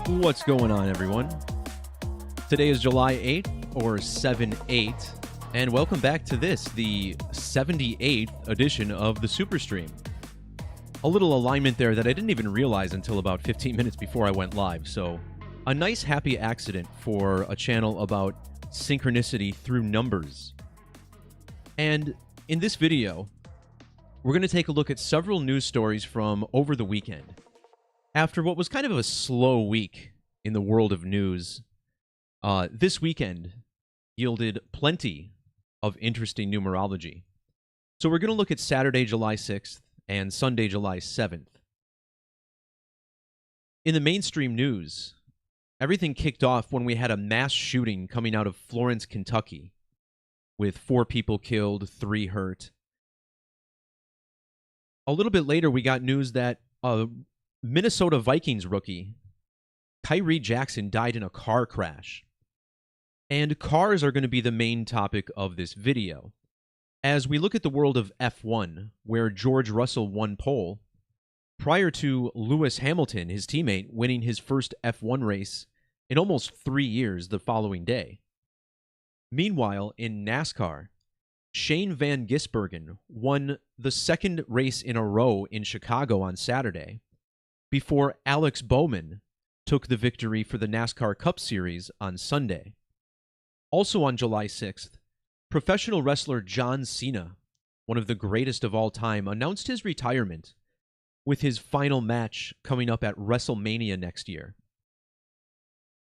What's going on, everyone? Today is July 8th, or 7/8, and welcome back to this, the 78th edition of the Superstream. A little alignment there that I didn't even realize until about 15 minutes before I went live, so a nice happy accident for a channel about synchronicity through numbers. And in this video, we're going to take a look at several news stories from over the weekend. After what was kind of a slow week in the world of news, this weekend yielded plenty of interesting numerology. So we're going to look at Saturday, July 6th and Sunday, July 7th. In the mainstream news, everything kicked off when we had a mass shooting coming out of Florence, Kentucky, with 4 people killed, 3 hurt. A little bit later, we got news that Minnesota Vikings rookie Khyree Jackson died in a car crash. And cars are going to be the main topic of this video. As we look at the world of F1, where George Russell won pole, prior to Lewis Hamilton, his teammate, winning his first F1 race in almost 3 years the following day. Meanwhile, in NASCAR, Shane Van Gisbergen won the second race in a row in Chicago on Saturday, before Alex Bowman took the victory for the NASCAR Cup Series on Sunday. Also on July 6th, professional wrestler John Cena, one of the greatest of all time, announced his retirement with his final match coming up at WrestleMania next year.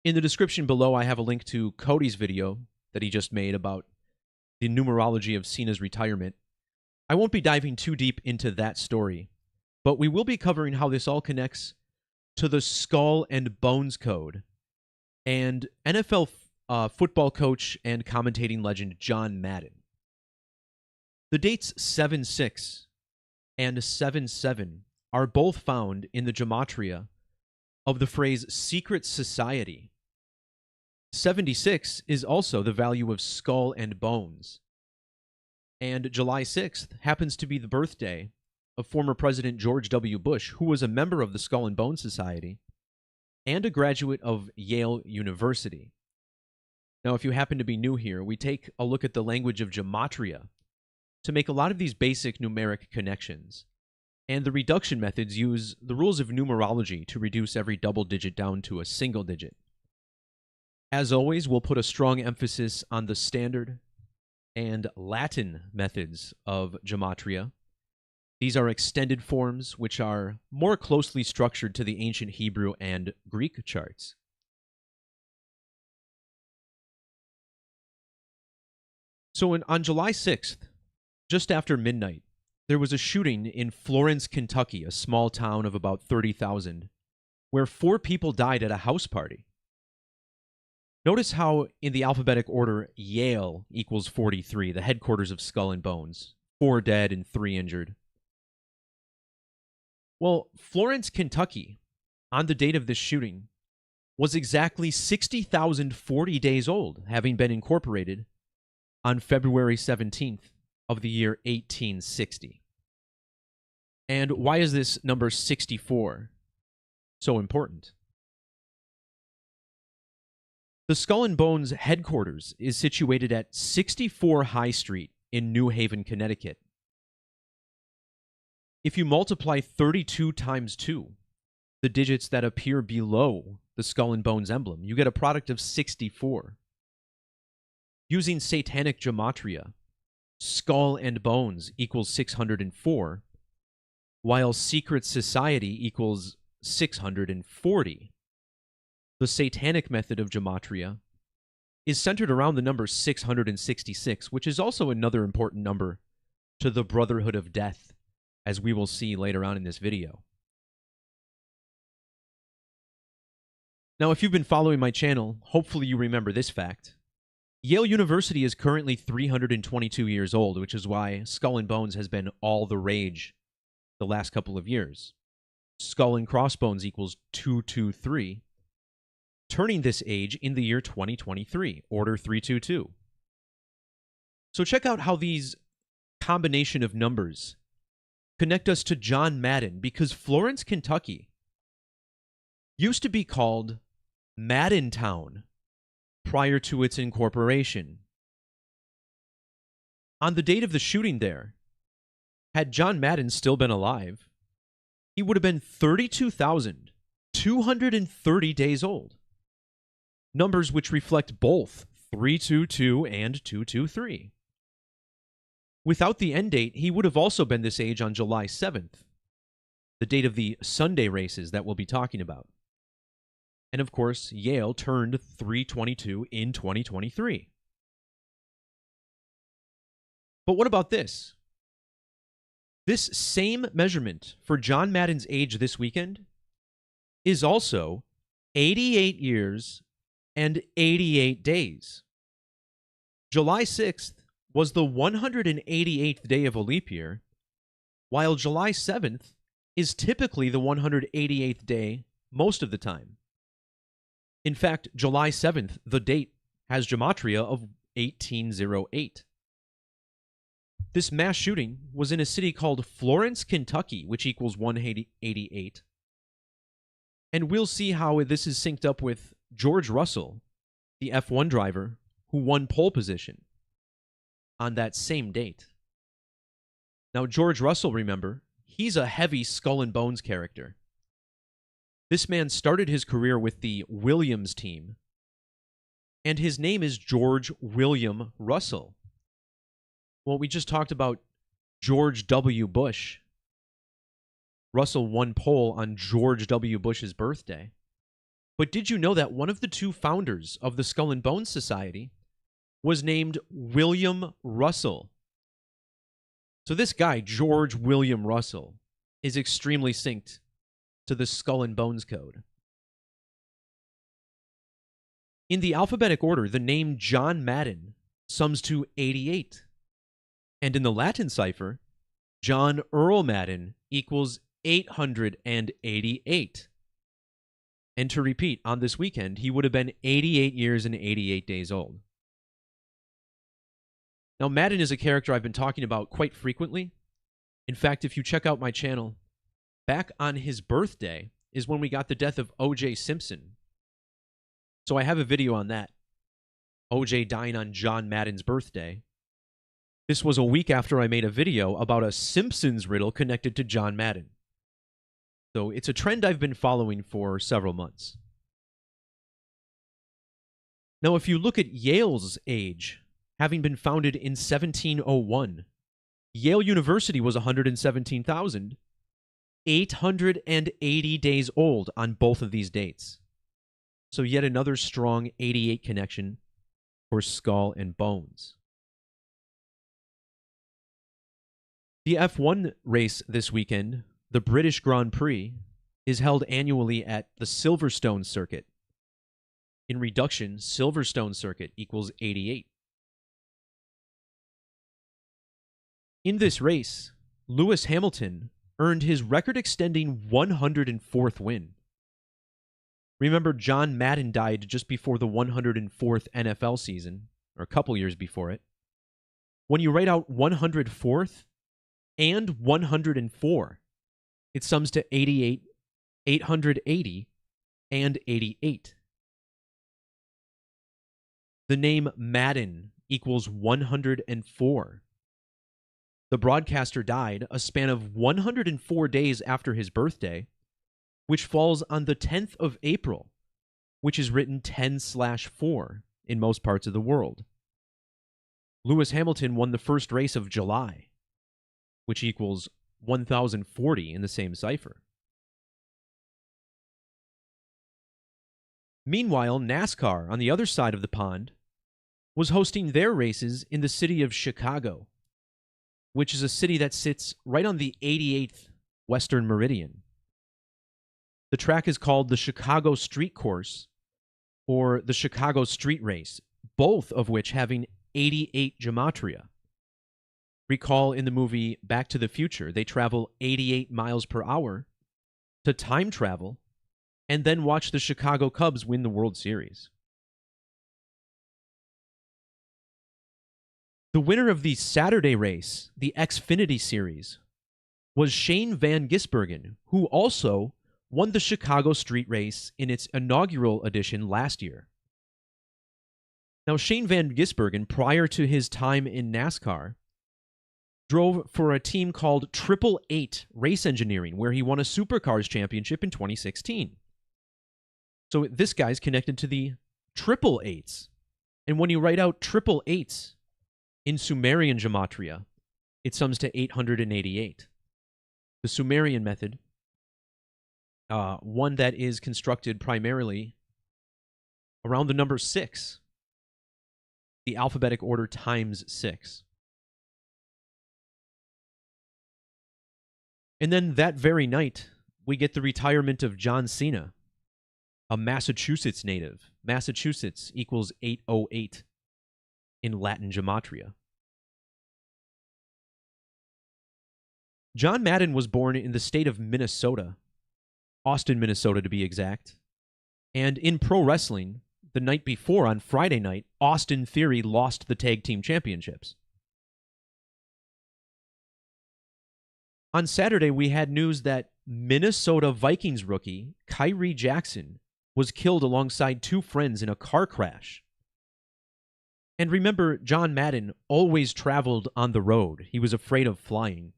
In the description below, I have a link to Cody's video that he just made about the numerology of Cena's retirement. I won't be diving too deep into that story, but we will be covering how this all connects to the Skull and Bones Code and NFL football coach and commentating legend JOHN Madden. The dates 7/6 and 7/7 are both found in the Gematria of the phrase secret society. 76 is also the value of skull and bones. And July 6th happens to be the birthday of former President George W. Bush, who was a member of the Skull and Bones Society and a graduate of Yale University. Now, if you happen to be new here, we take a look at the language of Gematria to make a lot of these basic numeric connections. And the reduction methods use the rules of numerology to reduce every double digit down to a single digit. As always, we'll put a strong emphasis on the standard and Latin methods of Gematria. These are extended forms, which are more closely structured to the ancient Hebrew and Greek charts. So on July 6th, just after midnight, there was a shooting in Florence, Kentucky, a small town of about 30,000, where 4 people died at a house party. Notice how in the alphabetic order, Yale equals 43, the headquarters of Skull and Bones, 4 dead and 3 injured. Well, Florence, Kentucky, on the date of this shooting, was exactly 60,040 days old, having been incorporated on February 17th of the year 1860. And why is this number 64 so important? The Skull and Bones headquarters is situated at 64 High Street in New Haven, Connecticut. If you multiply 32 times 2, the digits that appear below the Skull and Bones emblem, you get a product of 64. Using satanic gematria, Skull and Bones equals 604, while secret society equals 640. The satanic method of gematria is centered around the number 666, which is also another important number to the Brotherhood of Death, as we will see later on in this video. Now, if you've been following my channel, hopefully you remember this fact. Yale University is currently 322 years old, which is why Skull and Bones has been all the rage the last couple of years. Skull and Crossbones equals 223, turning this age in the year 2023, Order 322. So check out how these combination of numbers connect us to John Madden, because Florence, Kentucky used to be called Madden Town prior to its incorporation. On the date of the shooting there, had John Madden still been alive, he would have been 32,230 days old. Numbers which reflect both 322 and 223. Without the end date, he would have also been this age on July 7th, the date of the Sunday races that we'll be talking about. And of course, Yale turned 322 in 2023. But what about this? This same measurement for John Madden's age this weekend is also 88 years and 88 days. July 6th was the 188th day of a leap year, while July 7th is typically the 188th day most of the time. In fact, July 7th, the date, has Gematria of 1808. This mass shooting was in a city called Florence, Kentucky, which equals 188. And we'll see how this is synced up with George Russell, the F1 driver, who won pole position on that same date. Now, George Russell, remember, he's a heavy Skull and Bones character. This man started his career with the Williams team, and his name is George William Russell. Well, we just talked about George W. Bush. Russell won pole on George W. Bush's birthday. But did you know that one of the two founders of the Skull and Bones Society was named William Russell? So this guy, George William Russell, is extremely synced to the Skull and Bones code. In the alphabetic order, the name John Madden sums to 88. And in the Latin cipher, John Earl Madden equals 888. And to repeat, on this weekend, he would have been 88 years and 88 days old. Now, Madden is a character I've been talking about quite frequently. In fact, if you check out my channel, back on his birthday is when we got the death of O.J. Simpson. So I have a video on that. O.J. dying on John Madden's birthday. This was a week after I made a video about a Simpsons riddle connected to John Madden. So it's a trend I've been following for several months. Now, if you look at Yale's age, having been founded in 1701, Yale University was 117,880 days old on both of these dates. So yet another strong 88 connection for Skull and Bones. The F1 race this weekend, the British Grand Prix, is held annually at the Silverstone circuit. In reduction, Silverstone circuit equals 88. In this race, Lewis Hamilton earned his record-extending 104th win. Remember, John Madden died just before the 104th NFL season, or a couple years before it. When you write out 104th and 104, it sums to 88, 880, and 88. The name Madden equals 104. The broadcaster died a span of 104 days after his birthday, which falls on the 10th of April, which is written 10/4 in most parts of the world. Lewis Hamilton won the first race of July, which equals 1040 in the same cipher. Meanwhile, NASCAR, on the other side of the pond, was hosting their races in the city of Chicago, which is a city that sits right on the 88th Western Meridian. The track is called the Chicago Street Course or the Chicago Street Race, both of which having 88 Gematria. Recall in the movie Back to the Future, they travel 88 miles per hour to time travel and then watch the Chicago Cubs win the World Series. The winner of the Saturday race, the Xfinity Series, was Shane Van Gisbergen, who also won the Chicago Street Race in its inaugural edition last year. Now, Shane Van Gisbergen, prior to his time in NASCAR, drove for a team called 888 Race Engineering, where he won a Supercars championship in 2016. So this guy's connected to the 888s. And when you write out 888s in Sumerian Gematria, it sums to 888. The Sumerian method, one that is constructed primarily around the number 6, the alphabetic order times 6. And then that very night, we get the retirement of John Cena, a Massachusetts native. Massachusetts equals 808 in Latin Gematria. John Madden was born in the state of Minnesota, Austin, Minnesota to be exact. And in pro wrestling, the night before, on Friday night, Austin Theory lost the tag team championships. On Saturday, we had news that Minnesota Vikings rookie Khyree Jackson was killed alongside 2 friends in a car crash. And remember, John Madden always traveled on the road. He was afraid of flying.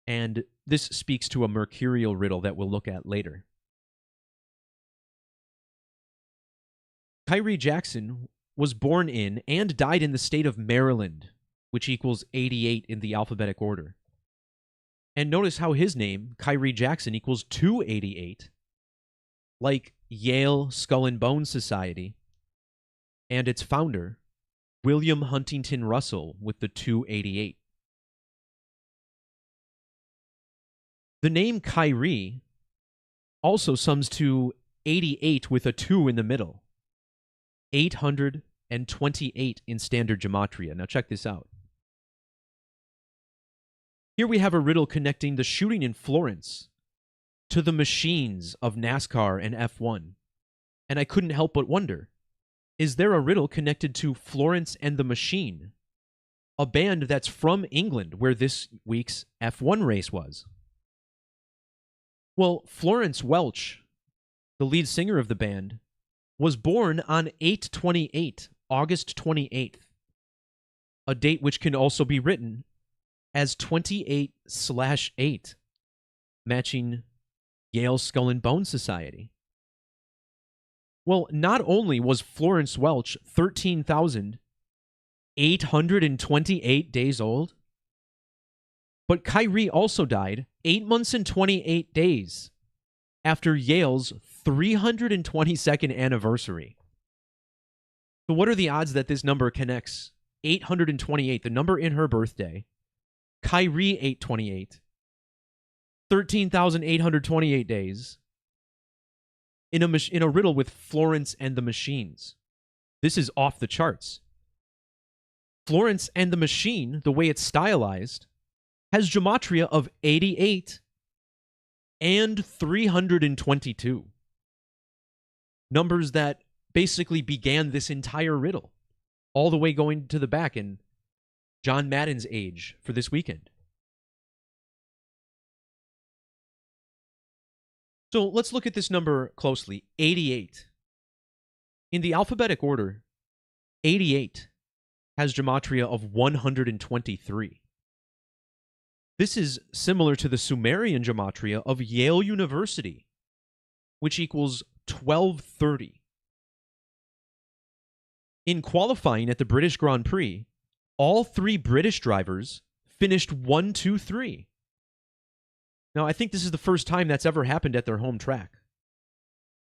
And this speaks to a mercurial riddle that we'll look at later. Khyree Jackson was born in and died in the state of Maryland, which equals 88 in the alphabetic order. And notice how his name, Khyree Jackson, equals 288, like Yale Skull and Bones Society, and its founder, William Huntington Russell, with the 288. The name Khyree also sums to 88 with a 2 in the middle. 828 in standard Gematria. Now check this out. Here we have a riddle connecting the shooting in Florence to the machines of NASCAR and F1. And I couldn't help but wonder, is there a riddle connected to Florence and the Machine, a band that's from England where this week's F1 race was? Well, Florence Welch, the lead singer of the band, was born on 8/28, August 28th, a date which can also be written as 28/8, matching Yale Skull and Bone Society. Well, not only was Florence Welch 13,828 days old, but Khyree also died 8 months and 28 days after Yale's 322nd anniversary. So what are the odds that this number connects 828, the number in her birthday, Khyree 828, 13,828 days, in a riddle with Florence and the Machines? This is off the charts. Florence and the Machine, the way it's stylized, has Gematria of 88 and 322. Numbers that basically began this entire riddle, all the way going to the back in John Madden's age for this weekend. So let's look at this number closely, 88. In the alphabetic order, 88 has Gematria of 123. This is similar to the Sumerian Gematria of Yale University, which equals 1230. In qualifying at the British Grand Prix, all 3 British drivers finished 1, 2, 3. Now, I think this is the first time that's ever happened at their home track.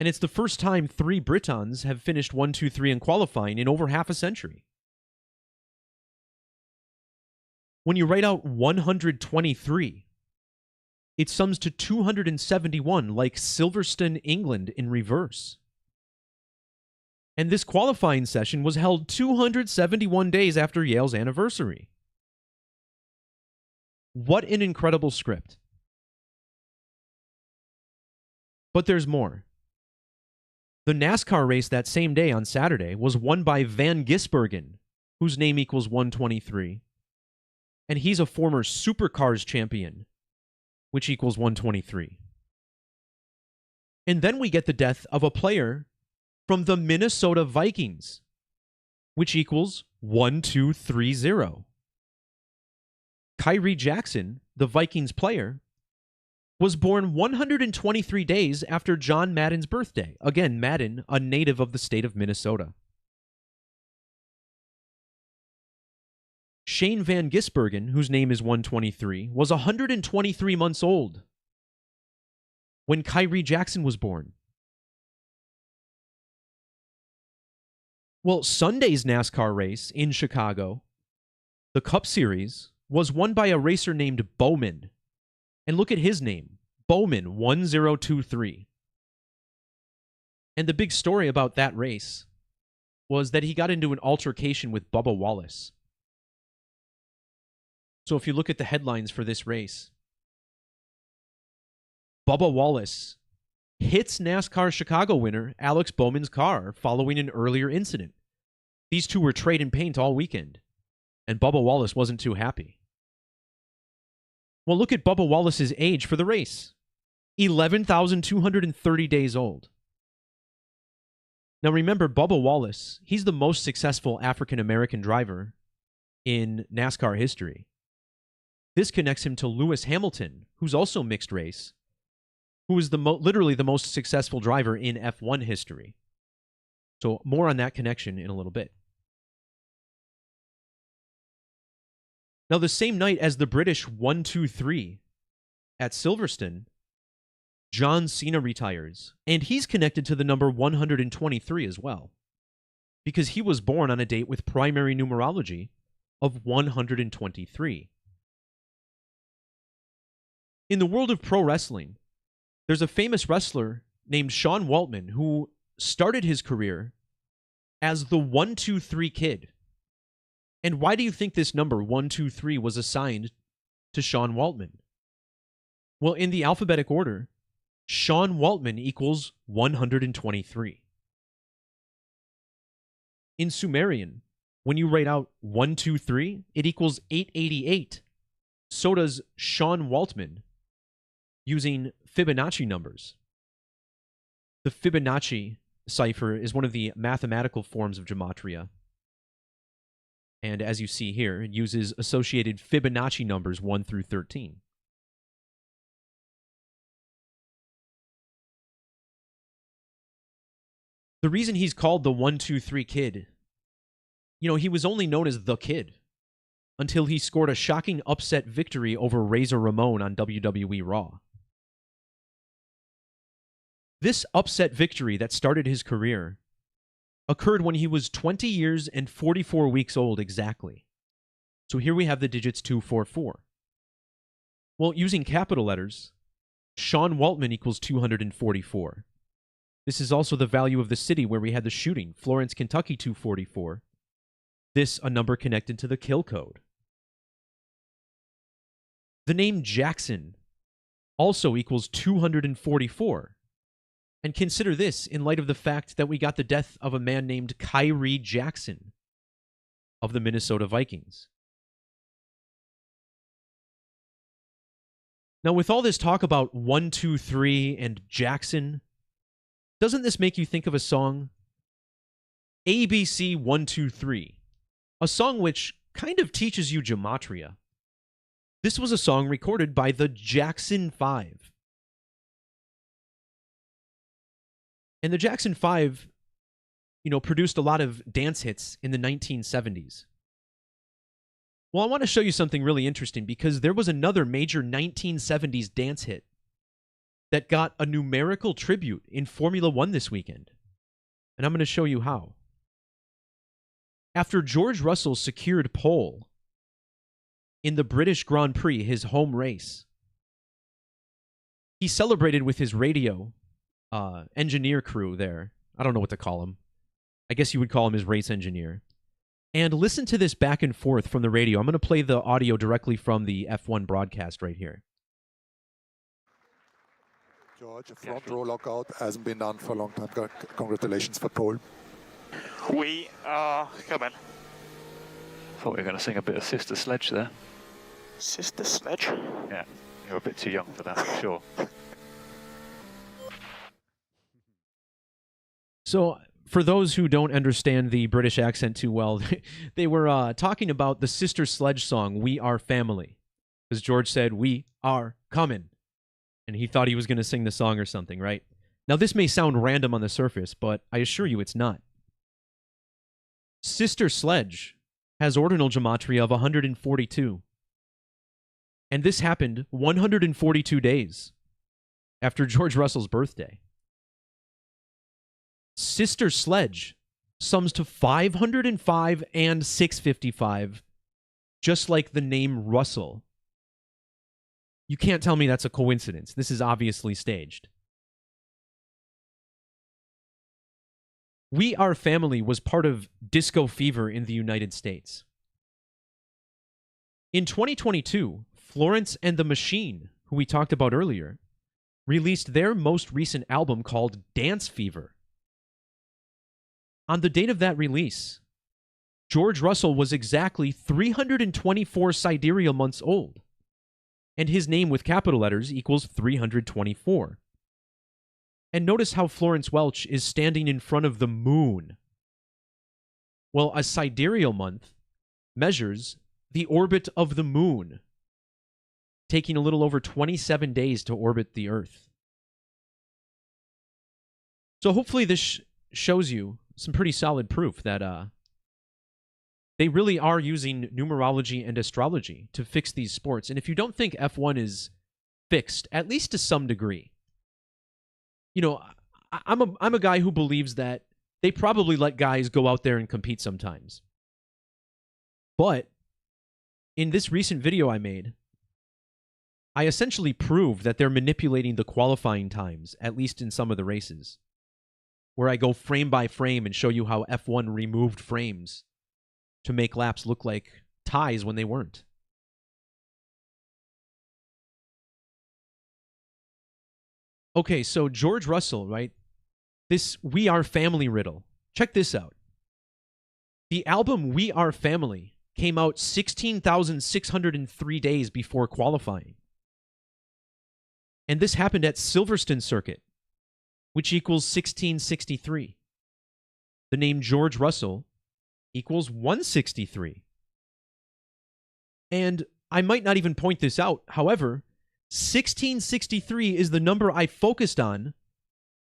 And it's the first time 3 Britons have finished 1, 2, 3 in qualifying in over half a century. When you write out 123, it sums to 271, like Silverstone, England, in reverse. And this qualifying session was held 271 days after Yale's anniversary. What an incredible script. But there's more. The NASCAR race that same day on Saturday was won by Van Gisbergen, whose name equals 123. And he's a former Supercars champion, which equals 123. And then we get the death of a player from the Minnesota Vikings, which equals 1230. Khyree Jackson, the Vikings player, was born 123 days after John Madden's birthday. Again, Madden, a native of the state of Minnesota. Shane Van Gisbergen, whose name is 123, was 123 months old when Khyree Jackson was born. Well, Sunday's NASCAR race in Chicago, the Cup Series, was won by a racer named Bowman. And look at his name, Bowman 1023. And the big story about that race was that he got into an altercation with Bubba Wallace. So if you look at the headlines for this race, Bubba Wallace hits NASCAR Chicago winner Alex Bowman's car following an earlier incident. These two were trading paint all weekend, and Bubba Wallace wasn't too happy. Well, look at Bubba Wallace's age for the race. 11,230 days old. Now remember, Bubba Wallace, he's the most successful African-American driver in NASCAR history. This connects him to Lewis Hamilton, who's also mixed race, who is literally the most successful driver in F1 history. So more on that connection in a little bit. Now, the same night as the British 1-2-3 at Silverstone, John Cena retires, and he's connected to the number 123 as well, because he was born on a date with primary numerology of 123. In the world of pro wrestling, there's a famous wrestler named Sean Waltman who started his career as the 1-2-3 Kid. And why do you think this number, 1-2-3, was assigned to Sean Waltman? Well, in the alphabetic order, Sean Waltman equals 123. In Sumerian, when you write out 123, it equals 888. So does Sean Waltman using Fibonacci numbers. The Fibonacci cipher is one of the mathematical forms of Gematria. And as you see here, it uses associated Fibonacci numbers 1 through 13. The reason he's called the 1-2-3 Kid, he was only known as the Kid until he scored a shocking upset victory over Razor Ramon on WWE Raw. This upset victory that started his career occurred when he was 20 years and 44 weeks old exactly. So here we have the digits 244. Well, using capital letters, Sean Waltman equals 244. This is also the value of the city where we had the shooting, Florence, Kentucky, 244. This a number connected to the kill code. The name Jackson also equals 244. And consider this in light of the fact that we got the death of a man named Khyree Jackson of the Minnesota Vikings. Now, with all this talk about 1-2-3 and Jackson, doesn't this make you think of a song? ABC 1-2-3, a song which kind of teaches you Gematria. This was a song recorded by the Jackson 5. And the Jackson 5, produced a lot of dance hits in the 1970s. Well, I want to show you something really interesting because there was another major 1970s dance hit that got a numerical tribute in Formula One this weekend. And I'm going to show you how. After George Russell secured pole in the British Grand Prix, his home race, he celebrated with his radio engineer crew there. I don't know what to call him. I guess you would call him his race engineer. And listen to this back and forth from the radio. I'm going to play the audio directly from the F1 broadcast right here. George, a front row lockout hasn't been done for a long time. Congratulations for pole. We are coming. Thought we were going to sing a bit of Sister Sledge there. Sister Sledge? Yeah, you're a bit too young for that, I'm sure. So, for those who don't understand the British accent too well, they were talking about the Sister Sledge song, We Are Family. Because George said, we are coming. And he thought he was going to sing the song or something, right? Now, this may sound random on the surface, but I assure you it's not. Sister Sledge has ordinal gematria of 142. And this happened 142 days after George Russell's birthday. Sister Sledge sums to 505 and 655, just like the name Russell. You can't tell me that's a coincidence. This is obviously staged. We Are Family was part of disco fever in the United States. In 2022, Florence and the Machine, who we talked about earlier, released their most recent album called Dance Fever. On the date of that release, George Russell was exactly 324 sidereal months old, and his name with capital letters equals 324. And notice how Florence Welch is standing in front of the moon. Well, a sidereal month measures the orbit of the moon, taking a little over 27 days to orbit the Earth. So hopefully this shows you some pretty solid proof that they really are using numerology and astrology to fix these sports. And if you don't think F1 is fixed, at least to some degree, you know, I'm a guy who believes that they probably let guys go out there and compete sometimes. But in this recent video I made, I essentially proved that they're manipulating the qualifying times, at least in some of the races, where I go frame by frame and show you how F1 removed frames to make laps look like ties when they weren't. Okay, so George Russell, right? This We Are Family riddle. Check this out. The album We Are Family came out 16,603 days before qualifying. And this happened at Silverstone circuit, which equals 1663. The name George Russell equals 163. And I might not even point this out. However, 1663 is the number I focused on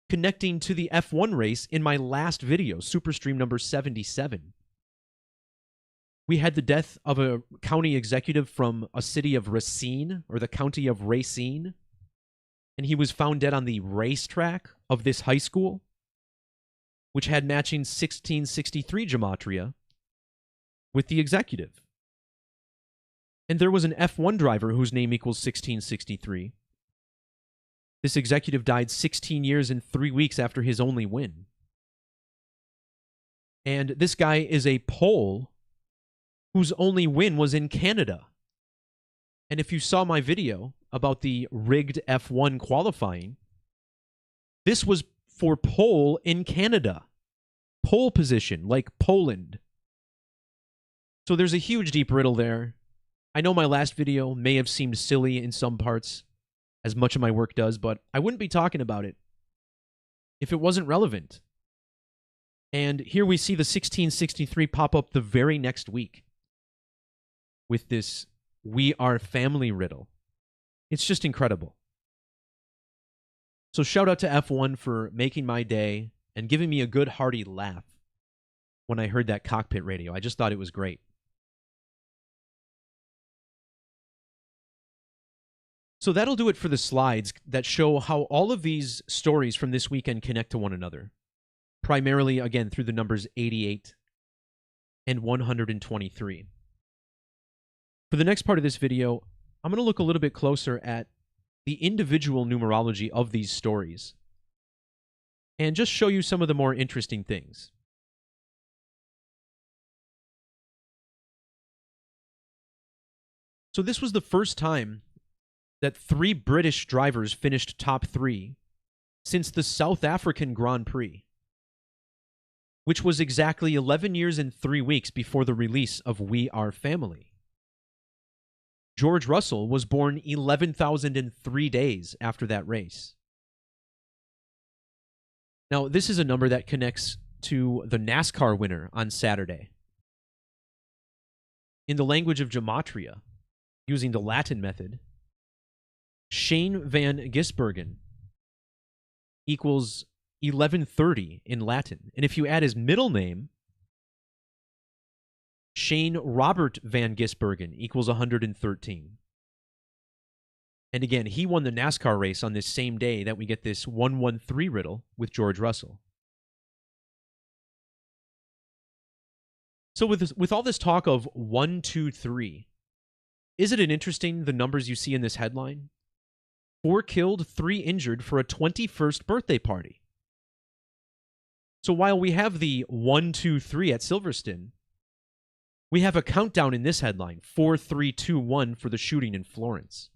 connecting to the F1 race in my last video, Superstream number 77. We had the death of a county executive from a city of Racine, or the county of Racine, and he was found dead on the racetrack of this high school, which had matching 1663 gematria with the executive. And there was an F1 driver whose name equals 1663. This executive died 16 years and 3 weeks after his only win. And this guy is a Pole whose only win was in Canada. And if you saw my video about the rigged F1 qualifying, this was for pole in Canada. Pole position, like Poland. So there's a huge deep riddle there. I know my last video may have seemed silly in some parts, as much of my work does, but I wouldn't be talking about it if it wasn't relevant. And here we see the 1663 pop up the very next week with this We Are Family riddle. It's just incredible. So shout out to F1 for making my day and giving me a good hearty laugh when I heard that cockpit radio. I just thought it was great. So that'll do it for the slides that show how all of these stories from this weekend connect to one another. Primarily, again, through the numbers 88 and 123. For the next part of this video, I'm going to look a little bit closer at the individual numerology of these stories and just show you some of the more interesting things. So this was the first time that 3 British drivers finished top 3 since the South African Grand Prix, which was exactly 11 years and 3 weeks before the release of We Are Family. George Russell was born 11,003 days after that race. Now, this is a number that connects to the NASCAR winner on Saturday. In the language of Gematria, using the Latin method, Shane van Gisbergen equals 1130 in Latin. And if you add his middle name, Shane Robert van Gisbergen equals 113. And again, he won the NASCAR race on this same day that we get this 113 riddle with George Russell. So with all this talk of 1, 2, 3, isn't it interesting the numbers you see in this headline? 4 killed, 3 injured for a 21st birthday party. So while we have the 1, 2, 3 at Silverstone, we have a countdown in this headline, 4, 3, 2, 1 for the shooting in Florence.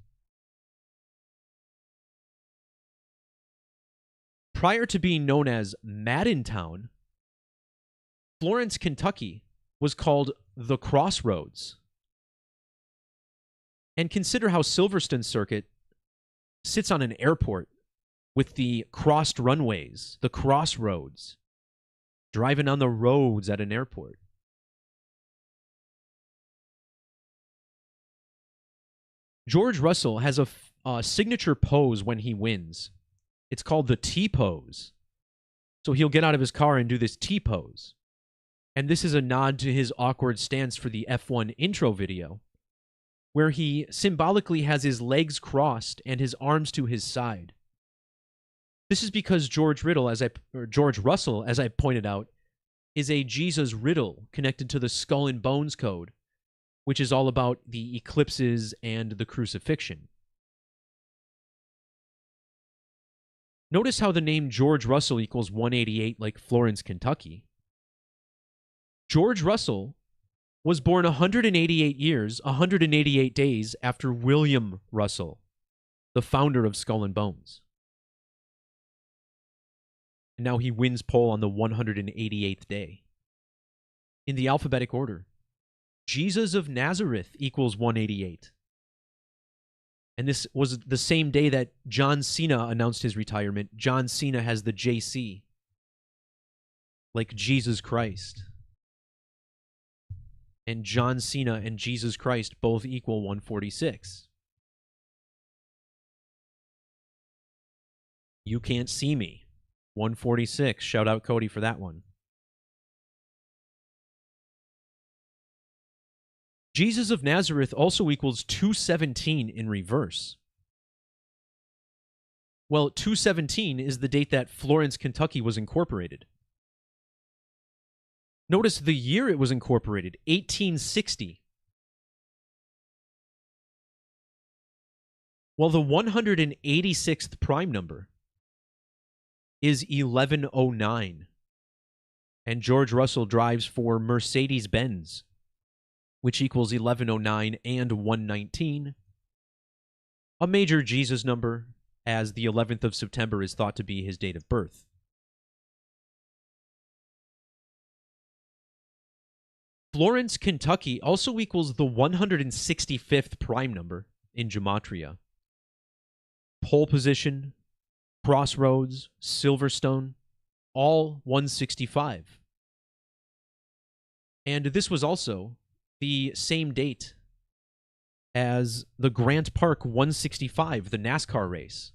Prior to being known as Maddentown, Florence, Kentucky was called the Crossroads. And consider how Silverstone Circuit sits on an airport with the crossed runways, the crossroads, driving on the roads at an airport. George Russell has a signature pose when he wins. It's called the T-pose. So he'll get out of his car and do this T-pose. And this is a nod to his awkward stance for the F1 intro video, where he symbolically has his legs crossed and his arms to his side. This is because George Russell, as I pointed out, is a Jesus riddle connected to the Skull and Bones code, which is all about the eclipses and the crucifixion. Notice how the name George Russell equals 188 like Florence, Kentucky. George Russell was born 188 years, 188 days after William Russell, the founder of Skull and Bones. And now he wins pole on the 188th day. In the alphabetic order, Jesus of Nazareth equals 188. And this was the same day that John Cena announced his retirement. John Cena has the JC, like Jesus Christ. And John Cena and Jesus Christ both equal 146. You can't see me. 146. Shout out Cody for that one. Jesus of Nazareth also equals 217 in reverse. Well, 217 is the date that Florence, Kentucky was incorporated. Notice the year it was incorporated, 1860. Well, the 186th prime number is 1109. And George Russell drives for Mercedes-Benz, which equals 1109 and 119. A major Jesus number, as the 11th of September is thought to be his date of birth. Florence, Kentucky also equals the 165th prime number in Gematria. Pole position, crossroads, Silverstone, all 165. And this was also the same date as the Grant Park 165, the NASCAR race,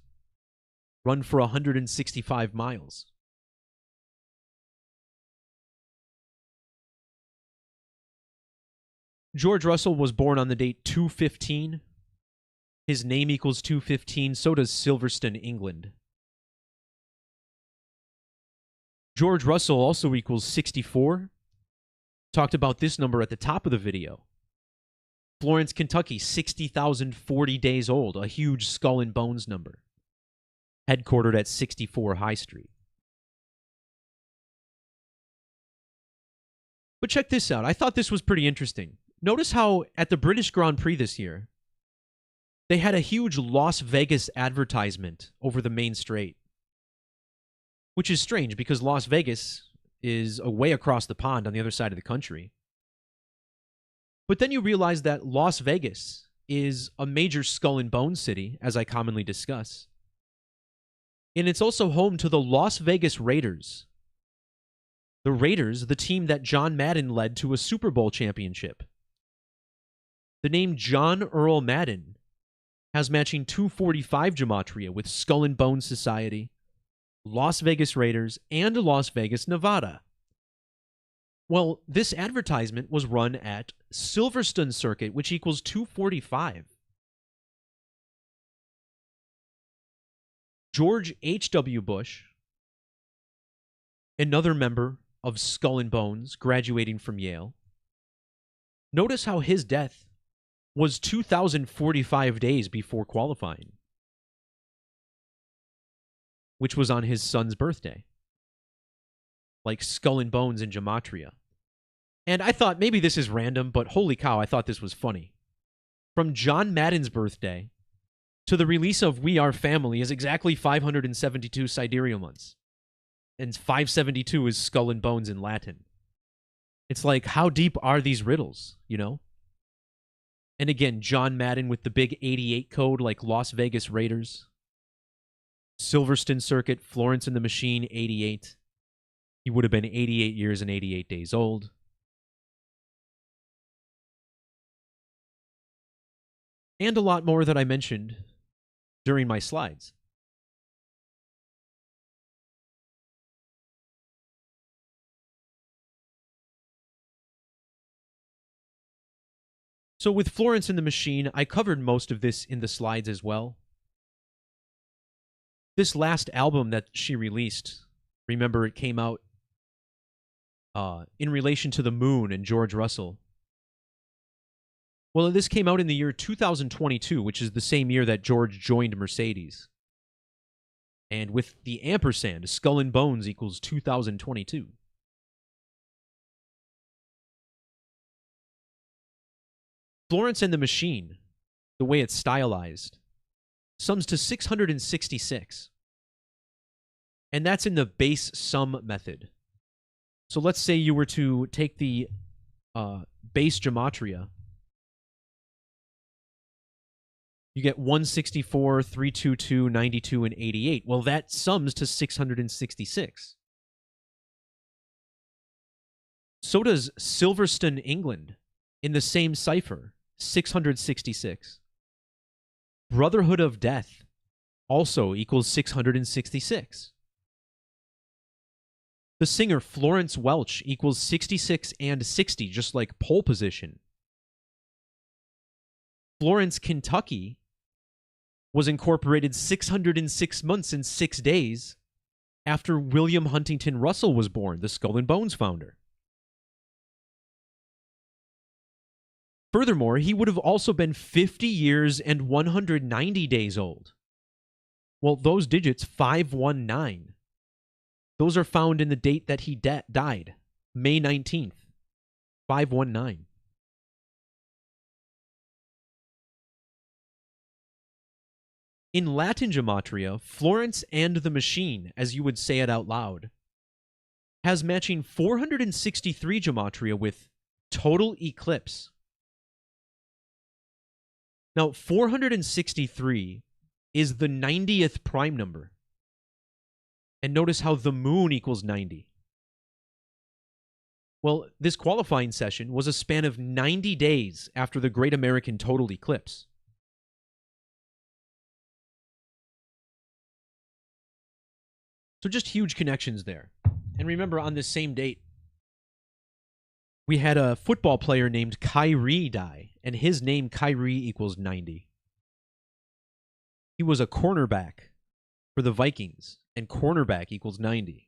run for 165 miles. George Russell was born on the date 215. His name equals 215, so does Silverstone, England. George Russell also equals 64. Talked about this number at the top of the video. Florence, Kentucky, 60,040 days old, a huge Skull and Bones number. Headquartered at 64 High Street. But check this out. I thought this was pretty interesting. Notice how at the British Grand Prix this year, they had a huge Las Vegas advertisement over the main straight. Which is strange because Las Vegas is way across the pond on the other side of the country. But then you realize that Las Vegas is a major Skull and Bones city, as I commonly discuss. And it's also home to the Las Vegas Raiders. The Raiders, the team that John Madden led to a Super Bowl championship. The name John Earl Madden has matching 245 gematria with Skull and Bones Society, Las Vegas Raiders, and Las Vegas, Nevada. Well, this advertisement was run at Silverstone Circuit, which equals 245. George H.W. Bush, another member of Skull and Bones, graduating from Yale. Notice how his death was 2,045 days before qualifying, which was on his son's birthday. Like Skull and Bones and Gematria. And I thought maybe this is random, but holy cow, I thought this was funny. From John Madden's birthday to the release of We Are Family is exactly 572 sidereal months. And 572 is Skull and Bones in Latin. It's like, how deep are these riddles, you know? And again, John Madden with the big 88 code like Las Vegas Raiders. Silverstone Circuit, Florence and the Machine, 88. He would have been 88 years and 88 days old. And a lot more that I mentioned during my slides. So with Florence and the Machine, I covered most of this in the slides as well. This last album that she released, remember it came out in relation to the Moon and George Russell. Well, this came out in the year 2022, which is the same year that George joined Mercedes. And with the ampersand, Skull and Bones equals 2022. Florence and the Machine, the way it's stylized, sums to 666. And that's in the base sum method. So let's say you were to take the base gematria. You get 164, 322, 92, and 88. Well, that sums to 666. So does Silverstone, England, in the same cipher, 666. Brotherhood of Death also equals 666. The singer Florence Welch equals 66 and 60, just like pole position. Florence, Kentucky was incorporated 606 months and 6 days after William Huntington Russell was born, the Skull and Bones founder. Furthermore, he would have also been 50 years and 190 days old. Well, those digits, 519, those are found in the date that he died, May 19th, 519. In Latin gematria, Florence and the Machine, as you would say it out loud, has matching 463 gematria with total eclipse. Now, 463 is the 90th prime number. And notice how the moon equals 90. Well, this qualifying session was a span of 90 days after the Great American Total Eclipse. So just huge connections there. And remember, on this same date, we had a football player named Khyree die, and his name, Khyree, equals 90. He was a cornerback for the Vikings, and cornerback equals 90.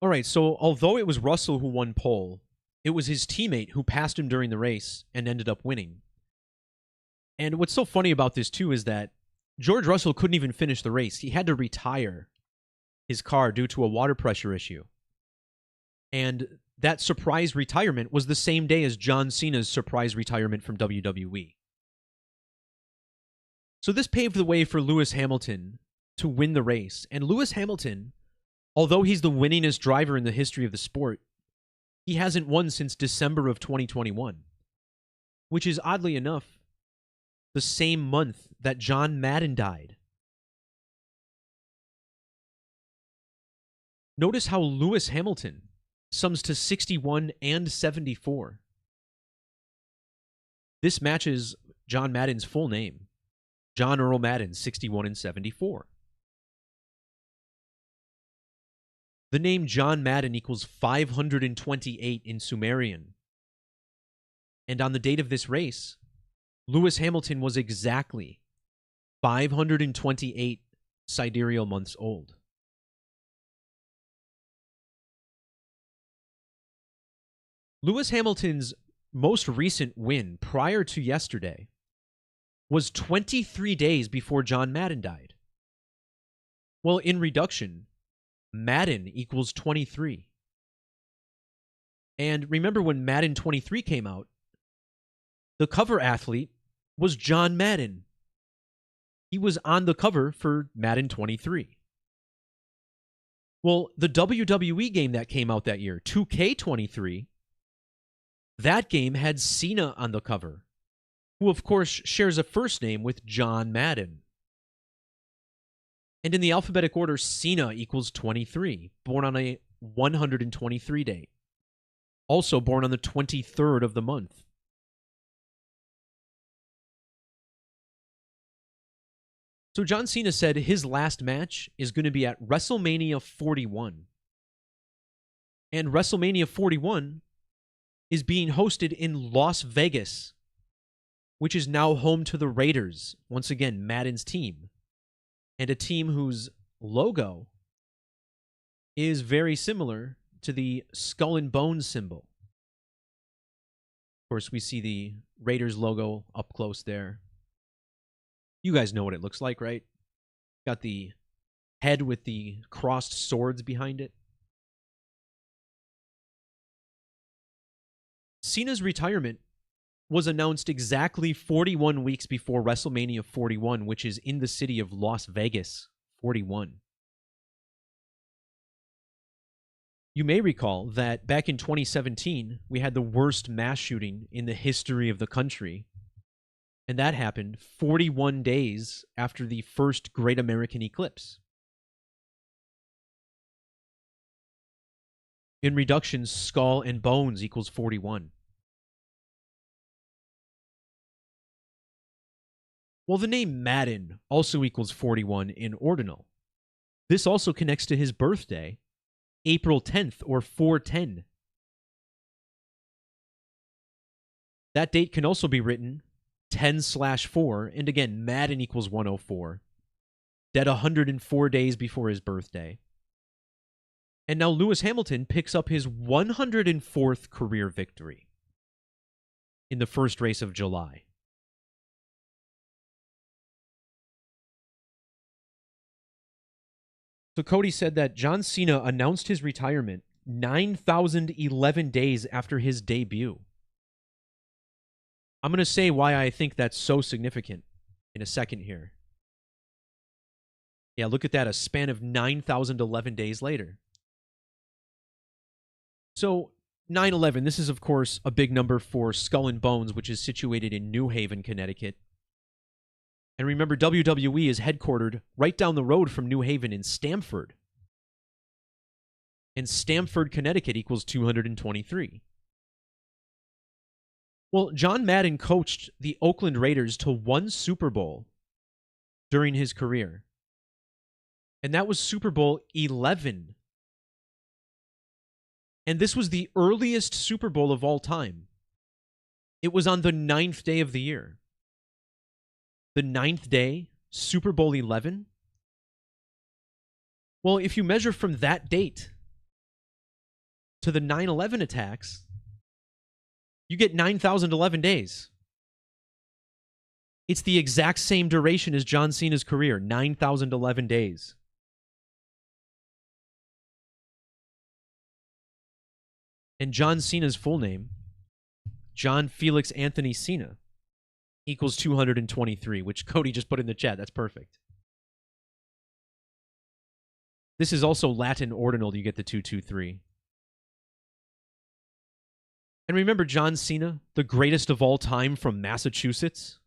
All right, so although it was Russell who won pole, it was his teammate who passed him during the race and ended up winning. And what's so funny about this, too, is that George Russell couldn't even finish the race. He had to retire his car due to a water pressure issue. And that surprise retirement was the same day as John Cena's surprise retirement from WWE. So this paved the way for Lewis Hamilton to win the race. And Lewis Hamilton, Although he's the winningest driver in the history of the sport, he hasn't won since December of 2021, which is, oddly enough, the same month that John Madden died. Notice how Lewis Hamilton sums to 61 and 74. This matches John Madden's full name, John Earl Madden, 61 and 74. The name John Madden equals 528 in Sumerian. And on the date of this race, Lewis Hamilton was exactly 528 sidereal months old. Lewis Hamilton's most recent win prior to yesterday was 23 days before John Madden died. Well, in reduction, Madden equals 23. And remember when Madden 23 came out, the cover athlete was John Madden. He was on the cover for Madden 23. Well, the WWE game that came out that year, 2K23, that game had Cena on the cover, who of course shares a first name with John Madden. And in the alphabetic order, Cena equals 23, born on a 123 date. Also born on the 23rd of the month. So John Cena said his last match is going to be at WrestleMania 41. And WrestleMania 41 is being hosted in Las Vegas, which is now home to the Raiders, once again, Madden's team, and a team whose logo is very similar to the skull and bones symbol. Of course, we see the Raiders logo up close there. You guys know what it looks like, right? Got the head with the crossed swords behind it. Cena's retirement was announced exactly 41 weeks before WrestleMania 41, which is in the city of Las Vegas, 41. You may recall that back in 2017, we had the worst mass shooting in the history of the country, and that happened 41 days after the first Great American Eclipse. In reduction, skull and bones equals 41. Well, the name Madden also equals 41 in ordinal. This also connects to his birthday, April 10th, or 410. That date can also be written 10/4, and again, Madden equals 104. Dead 104 days before his birthday. And now Lewis Hamilton picks up his 104th career victory in the first race of July. So Cody said that John Cena announced his retirement 9,011 days after his debut. I'm going to say why I think that's so significant in a second here. Yeah, look at that, a span of 9,011 days later. So 9/11, this is of course a big number for Skull and Bones, which is situated in New Haven, Connecticut. And remember, WWE is headquartered right down the road from New Haven in Stamford. And Stamford, Connecticut equals 223. Well, John Madden coached the Oakland Raiders to one Super Bowl during his career. And that was Super Bowl 11. And this was the earliest Super Bowl of all time. It was on the 9th day of the year. The 9th day, Super Bowl 11. Well, if you measure from that date to the 9/11 attacks, you get 9,011 days. It's the exact same duration as John Cena's career, 9,011 days. And John Cena's full name, John Felix Anthony Cena, equals 223, which Cody just put in the chat. That's perfect. This is also Latin ordinal. You get the 223. And remember John Cena, the greatest of all time from Massachusetts?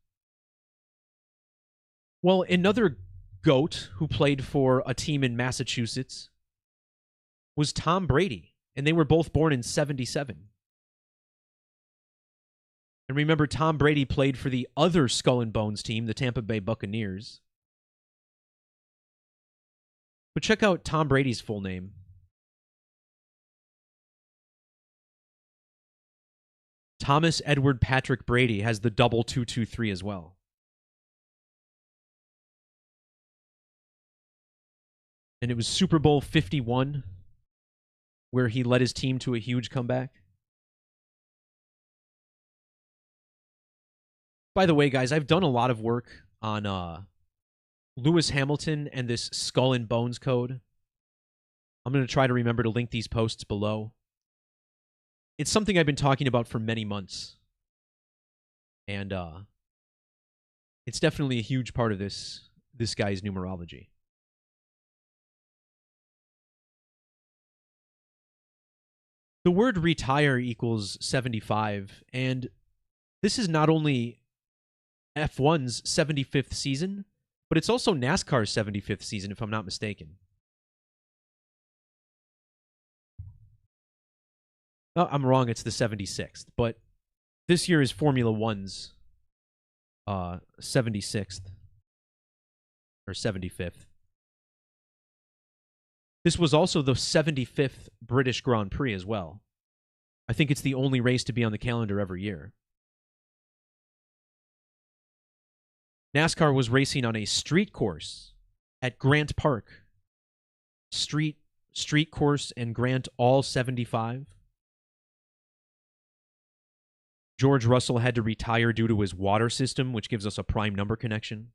Well, another GOAT who played for a team in Massachusetts was Tom Brady, and they were both born in 77. And remember, Tom Brady played for the other Skull and Bones team, the Tampa Bay Buccaneers. But check out Tom Brady's full name. Thomas Edward Patrick Brady has the double 223 as well. And it was Super Bowl 51 where he led his team to a huge comeback. By the way, guys, I've done a lot of work on Lewis Hamilton and this Skull and Bones code. I'm going to try to remember to link these posts below. It's something I've been talking about for many months. And it's definitely a huge part of this guy's numerology. The word retire equals 75, and this is not only F1's 75th season, but it's also NASCAR's 75th season, if I'm not mistaken. Oh, I'm wrong, it's the 76th, but this year is Formula One's 76th, or 75th. This was also the 75th British Grand Prix as well. I think it's the only race to be on the calendar every year. NASCAR was racing on a street course at Grant Park. Street course and Grant all 75. George Russell had to retire due to his water system, which gives us a prime number connection.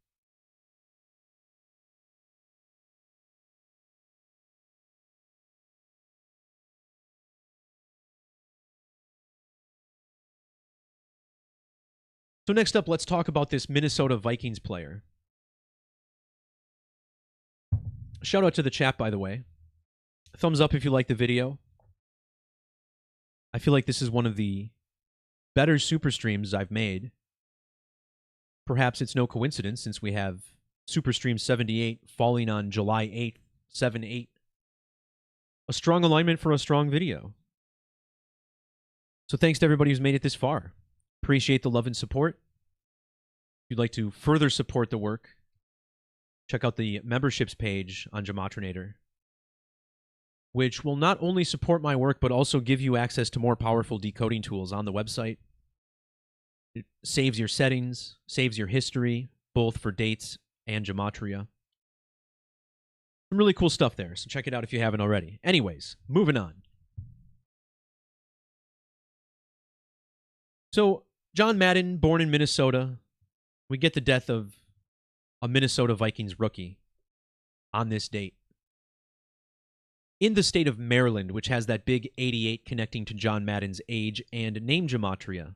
So next up, let's talk about this Minnesota Vikings player. Shout out to the chat, by the way. Thumbs up if you like the video. I feel like this is one of the better super streams I've made. Perhaps it's no coincidence since we have Super Stream 78 falling on July 8th, 7/8. A strong alignment for a strong video. So thanks to everybody who's made it this far. Appreciate the love and support. If you'd like to further support the work, check out the memberships page on Gematrinator, which will not only support my work, but also give you access to more powerful decoding tools on the website. It saves your settings, saves your history, both for dates and Gematria. Some really cool stuff there, so check it out if you haven't already. Anyways, moving on. So, John Madden, born in Minnesota. We get the death of a Minnesota Vikings rookie on this date. In the state of Maryland, which has that big 88 connecting to John Madden's age and name Gematria.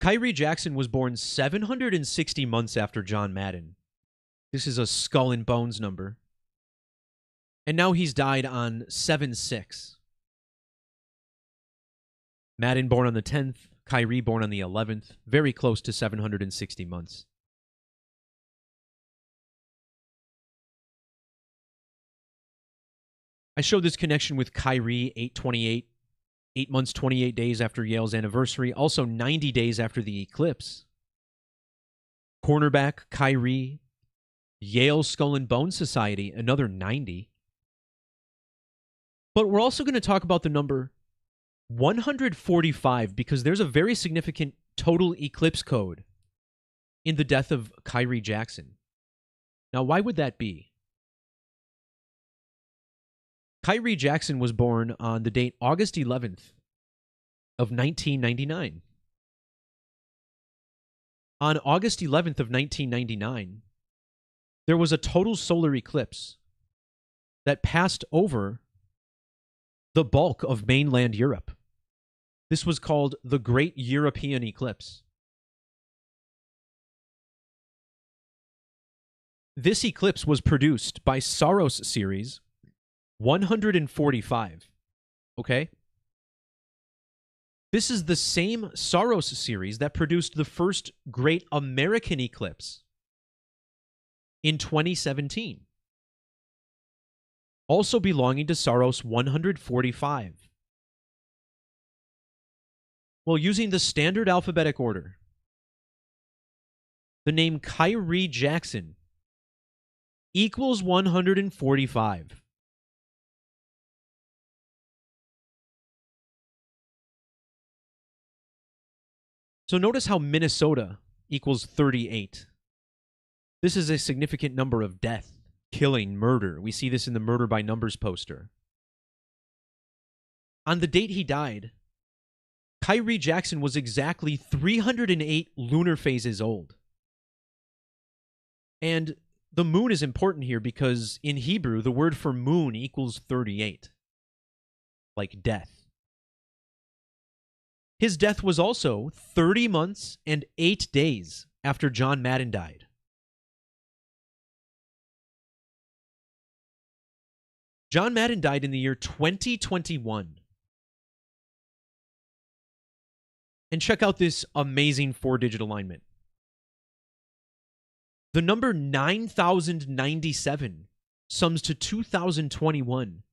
Khyree Jackson was born 760 months after John Madden. This is a Skull and Bones number. And now he's died on 7/6. Madden born on the 10th, Khyree born on the 11th, very close to 760 months. I showed this connection with Khyree, 8/28, 8 months, 28 days after Yale's anniversary, also 90 days after the eclipse. Cornerback, Khyree, Yale Skull and Bone Society, another 90. But we're also going to talk about the number 145 because there's a very significant total eclipse code in the death of Khyree Jackson. Now, why would that be? Khyree Jackson was born on the date August 11th of 1999. On August 11th of 1999, there was a total solar eclipse that passed over the bulk of mainland Europe. This was called the Great European Eclipse. This eclipse was produced by Saros series 145. Okay? This is the same Saros series that produced the first great American eclipse in 2017. Also belonging to Saros 145. Well, using the standard alphabetic order, the name Khyree Jackson equals 145. So notice how Minnesota equals 38. This is a significant number of death, killing, murder. We see this in the Murder by Numbers poster. On the date he died, Khyree Jackson was exactly 308 lunar phases old. And the moon is important here because in Hebrew, the word for moon equals 38, like death. His death was also 30 months and 8 days after John Madden died. John Madden died in the year 2021. And check out this amazing 4-digit alignment. The number 9,097 sums to 2021.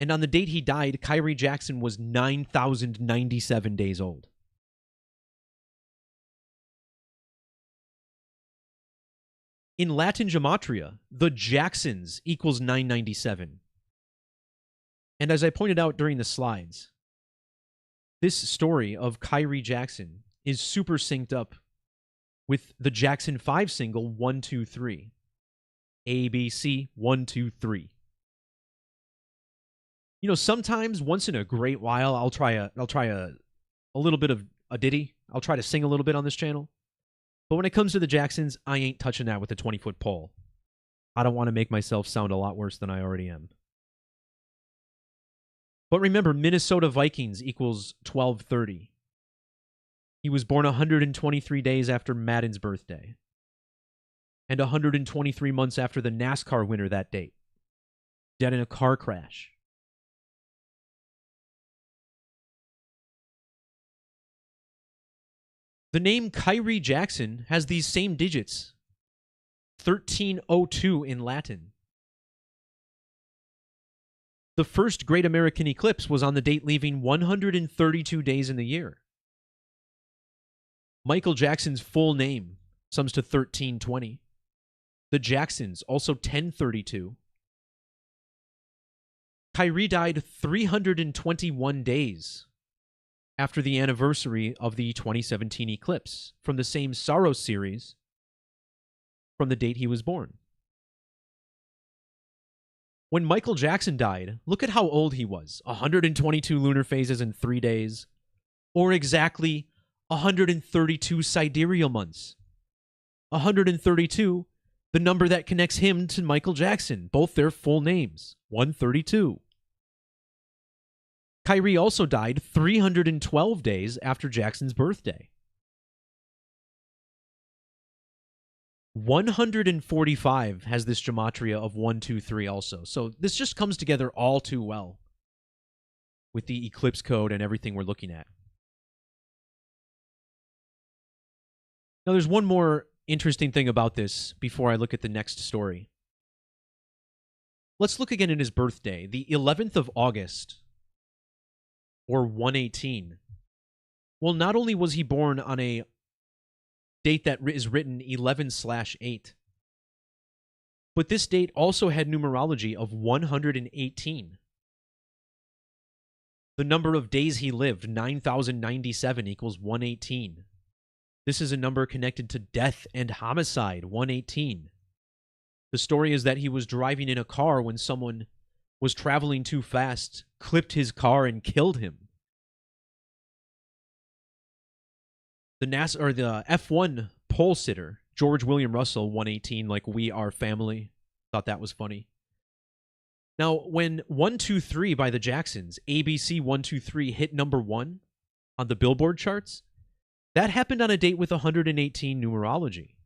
And on the date he died, Khyree Jackson was 9,097 days old. In Latin Gematria, the Jacksons equals 997. And as I pointed out during the slides, this story of Khyree Jackson is super synced up with the Jackson 5 single 123. ABC 123. You know, sometimes once in a great while I'll try a little bit of a ditty. I'll try to sing a little bit on this channel. But when it comes to the Jacksons, I ain't touching that with a 20-foot pole. I don't want to make myself sound a lot worse than I already am. But remember, Minnesota Vikings equals 1230. He was born 123 days after Madden's birthday. And 123 months after the NASCAR winner that date. Dead in a car crash. The name Khyree Jackson has these same digits. 1302 in Latin. The first great American eclipse was on the date leaving 132 days in the year. Michael Jackson's full name sums to 1320. The Jacksons, also 1032. Khyree died 321 days after the anniversary of the 2017 eclipse from the same Saros series from the date he was born. When Michael Jackson died, look at how old he was. 122 lunar phases in 3 days, or exactly 132 sidereal months. 132, the number that connects him to Michael Jackson, both their full names, 132. Khyree also died 312 days after Jackson's birthday. 145 has this gematria of 123 also. So this just comes together all too well with the eclipse code and everything we're looking at. Now there's one more interesting thing about this before I look at the next story. Let's look again at his birthday, the 11th of August, or 118. Well, not only was he born on a date that is written 11/8. But this date also had numerology of 118. The number of days he lived, 9,097, equals 118. This is a number connected to death and homicide, 118. The story is that he was driving in a car when someone was traveling too fast, clipped his car, and killed him. The F1 pole sitter, George William Russell, 118, like We Are Family. Thought that was funny. Now, when 123 by the Jacksons, ABC 123, hit number 1 on the Billboard charts, that happened on a date with 118 numerology.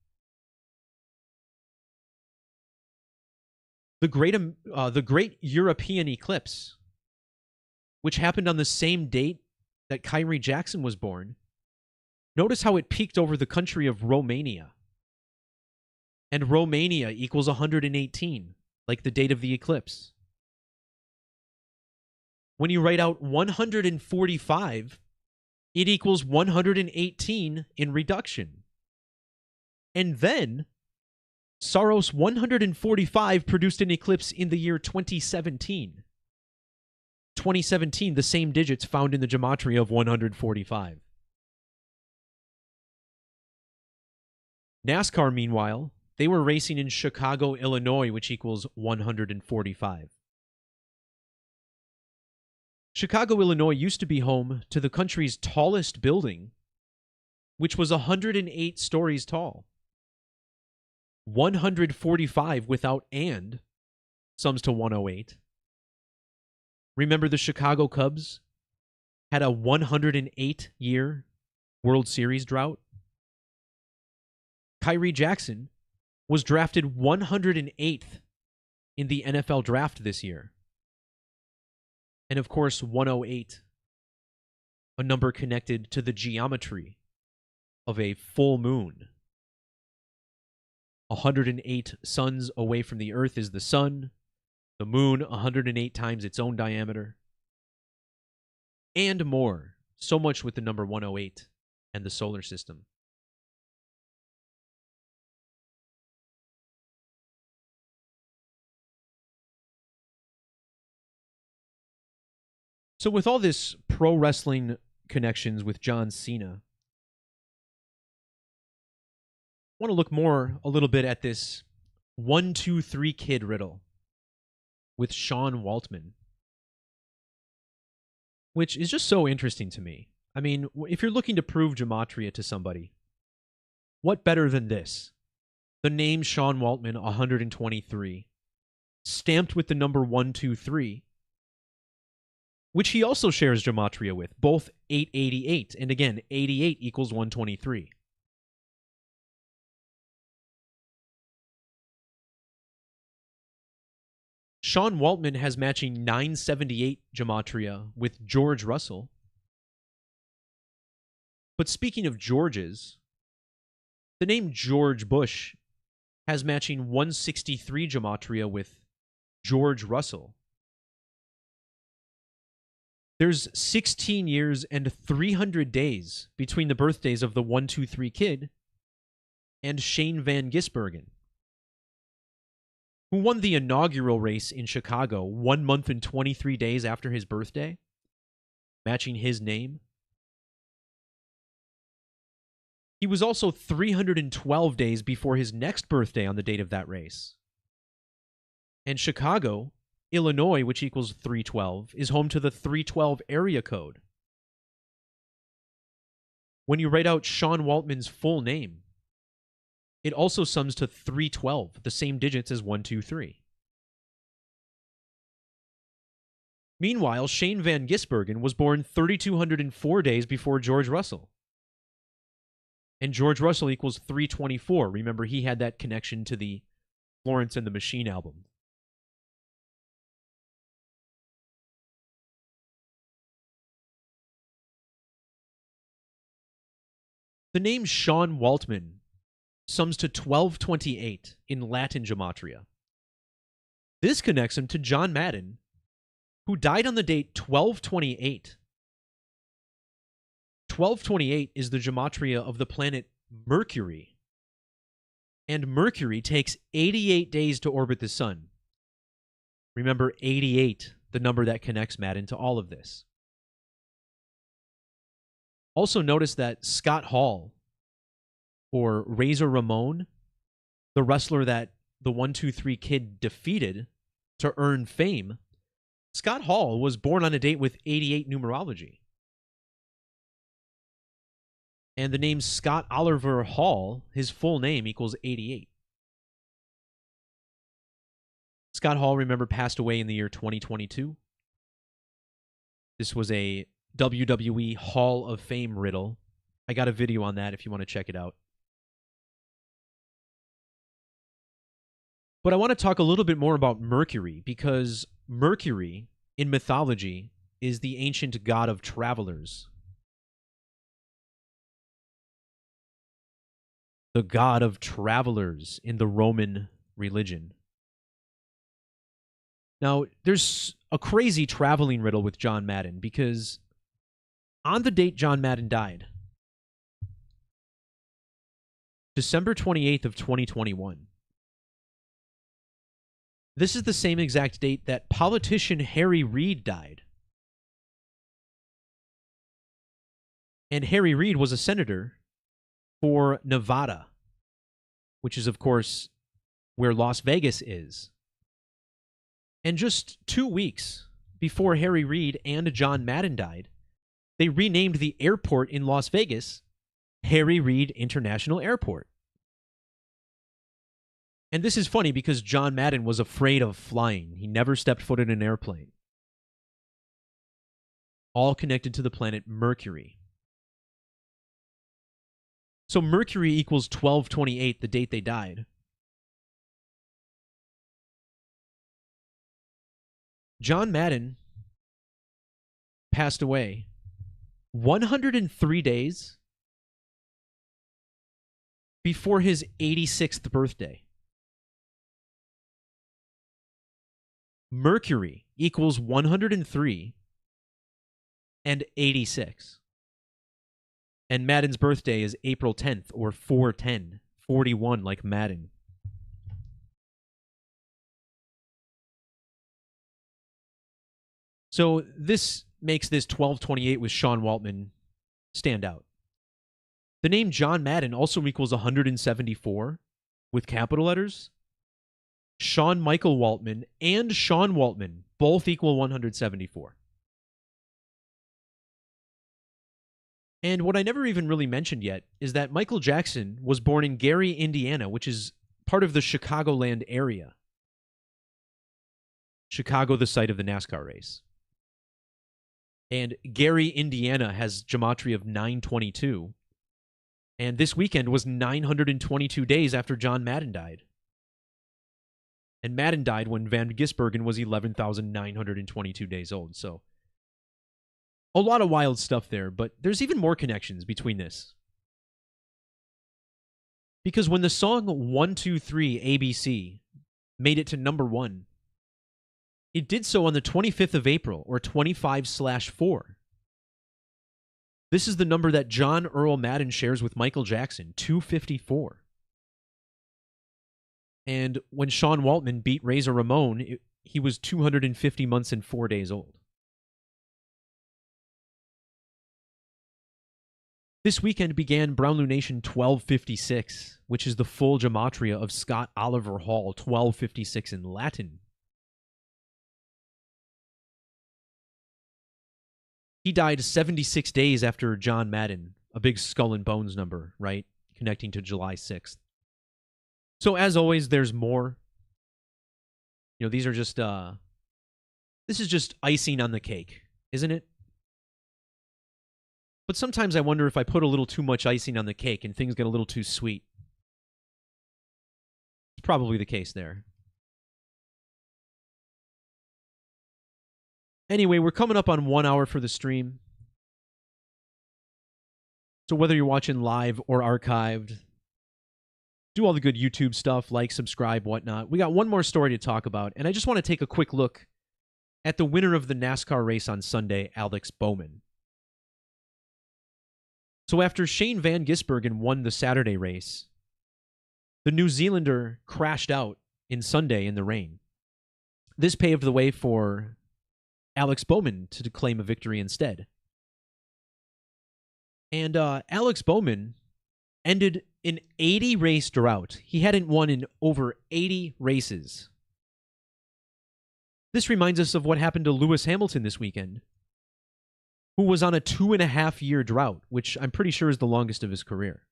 the Great European Eclipse, which happened on the same date that Khyree Jackson was born. Notice how it peaked over the country of Romania. And Romania equals 118, like the date of the eclipse. When you write out 145, it equals 118 in reduction. And then, Saros 145 produced an eclipse in the year 2017. 2017, the same digits found in the Gematria of 145. NASCAR, meanwhile, they were racing in Chicago, Illinois, which equals 145. Chicago, Illinois used to be home to the country's tallest building, which was 108 stories tall. 145 without and sums to 108. Remember the Chicago Cubs had a 108-year World Series drought? Khyree Jackson was drafted 108th in the NFL draft this year. And of course, 108, a number connected to the geometry of a full moon. 108 suns away from the Earth is the sun, the moon 108 times its own diameter, and more. So much with the number 108 and the solar system. So with all this pro wrestling connections with John Cena, I want to look a little bit at this 1-2-3 kid riddle with Sean Waltman, which is just so interesting to me. I mean, if you're looking to prove Gematria to somebody, what better than this? The name Sean Waltman, 123, stamped with the number 123, which he also shares Gematria with, both 888. And again, 88 equals 123. Sean Waltman has matching 978 Gematria with George Russell. But speaking of Georges, the name George Bush has matching 163 Gematria with George Russell. There's 16 years and 300 days between the birthdays of the 1-2-3 kid and Shane Van Gisbergen, who won the inaugural race in Chicago 1 month and 23 days after his birthday, matching his name. He was also 312 days before his next birthday on the date of that race. And Chicago, Illinois, which equals 312, is home to the 312 area code. When you write out Sean Waltman's full name, it also sums to 312, the same digits as 123. Meanwhile, Shane Van Gisbergen was born 3,204 days before George Russell. And George Russell equals 324. Remember, he had that connection to the Florence and the Machine album. The name Sean Waltman sums to 1228 in Latin Gematria. This connects him to John Madden, who died on the date 1228. 1228 is the Gematria of the planet Mercury. And Mercury takes 88 days to orbit the sun. Remember, 88, the number that connects Madden to all of this. Also notice that Scott Hall, or Razor Ramon, the wrestler that the 1-2-3 kid defeated to earn fame, Scott Hall was born on a date with 88 numerology. And the name Scott Oliver Hall, his full name equals 88. Scott Hall, remember, passed away in the year 2022. This was a WWE Hall of Fame riddle. I got a video on that if you want to check it out. But I want to talk a little bit more about Mercury, because Mercury, in mythology, is the ancient god of travelers. The god of travelers in the Roman religion. Now, there's a crazy traveling riddle with John Madden, because on the date John Madden died, December 28th of 2021, this is the same exact date that politician Harry Reid died. And Harry Reid was a senator for Nevada, which is, of course, where Las Vegas is. And just 2 weeks before Harry Reid and John Madden died, they renamed the airport in Las Vegas Harry Reid International Airport. And this is funny because John Madden was afraid of flying. He never stepped foot in an airplane. All connected to the planet Mercury. So Mercury equals 1228, the date they died. John Madden passed away 103 days before his 86th birthday. Mercury equals 103 and 86. And Madden's birthday is April 10th, or 410, 41 like Madden. So this makes this 1228 with Sean Waltman stand out. The name John Madden also equals 174 with capital letters. Sean Michael Waltman and Sean Waltman both equal 174. And what I never even really mentioned yet is that Michael Jackson was born in Gary, Indiana, which is part of the Chicagoland area. Chicago, the site of the NASCAR race. And Gary, Indiana has Gematria of 922. And this weekend was 922 days after John Madden died. And Madden died when Van Gisbergen was 11,922 days old. So a lot of wild stuff there, but there's even more connections between this. Because when the song 123 ABC made it to number 1, it did so on the 25th of April, or 25/4. This is the number that John Earl Madden shares with Michael Jackson, 254. And when Sean Waltman beat Razor Ramon, he was 250 months and 4 days old. This weekend began Brown Lunation 1256, which is the full gematria of Scott Oliver Hall, 1256 in Latin. He died 76 days after John Madden, a big skull and bones number, right? Connecting to July 6th. So as always, there's more. You know, these are just, this is just icing on the cake, isn't it? But sometimes I wonder if I put a little too much icing on the cake and things get a little too sweet. It's probably the case there. Anyway, we're coming up on 1 hour for the stream. So whether you're watching live or archived, do all the good YouTube stuff, like, subscribe, whatnot. We got one more story to talk about, and I just want to take a quick look at the winner of the NASCAR race on Sunday, Alex Bowman. So after Shane Van Gisbergen won the Saturday race, the New Zealander crashed out in Sunday in the rain. This paved the way for Alex Bowman to claim a victory instead. And Alex Bowman ended an 80-race drought. He hadn't won in over 80 races. This reminds us of what happened to Lewis Hamilton this weekend, who was on a 2.5-year drought, which I'm pretty sure is the longest of his career.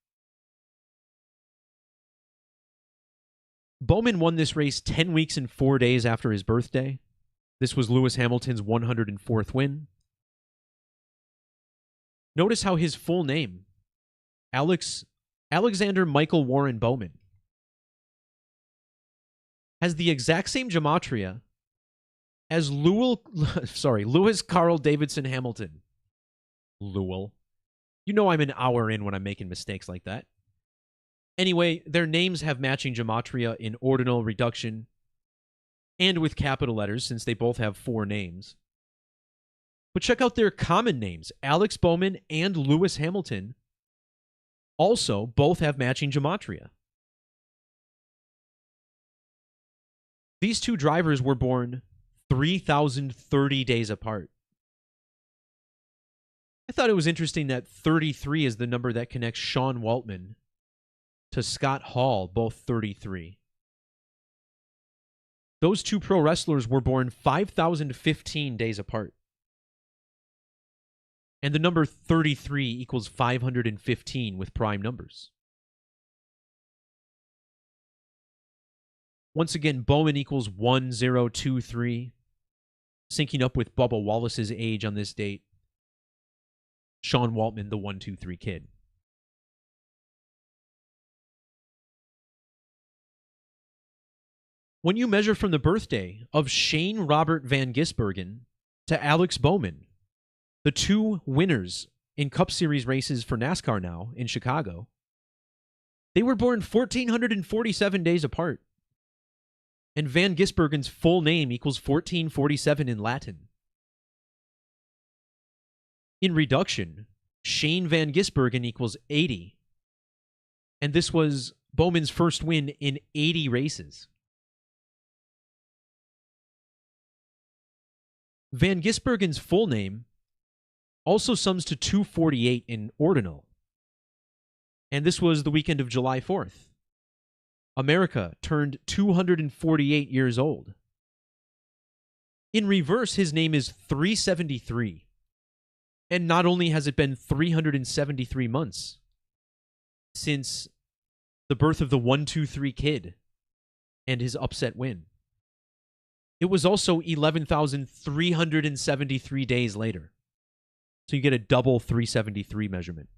Bowman won this race 10 weeks and 4 days after his birthday. This was Lewis Hamilton's 104th win. Notice how his full name, Alexander Michael Warren Bowman, has the exact same gematria as Lewis Carl Davidson Hamilton. Lewell. You know I'm an hour in when I'm making mistakes like that. Anyway, their names have matching gematria in ordinal, reduction, and with capital letters, since they both have 4 names. But check out their common names. Alex Bowman and Lewis Hamilton also both have matching gematria. These two drivers were born 3,030 days apart. I thought it was interesting that 33 is the number that connects Sean Waltman to Scott Hall, both 33. Those two pro wrestlers were born 5,015 days apart. And the number 33 equals 515 with prime numbers. Once again, Bowman equals 1023, syncing up with Bubba Wallace's age on this date. Sean Waltman, the 123 kid. When you measure from the birthday of Shane Robert Van Gisbergen to Alex Bowman, the two winners in Cup Series races for NASCAR now in Chicago, they were born 1,447 days apart. And Van Gisbergen's full name equals 1447 in Latin. In reduction, Shane Van Gisbergen equals 80. And this was Bowman's first win in 80 races. Van Gisbergen's full name also sums to 248 in ordinal. And this was the weekend of July 4th. America turned 248 years old. In reverse, his name is 373. And not only has it been 373 months since the birth of the 123 kid and his upset win, it was also 11,373 days later. So you get a double 373 measurement.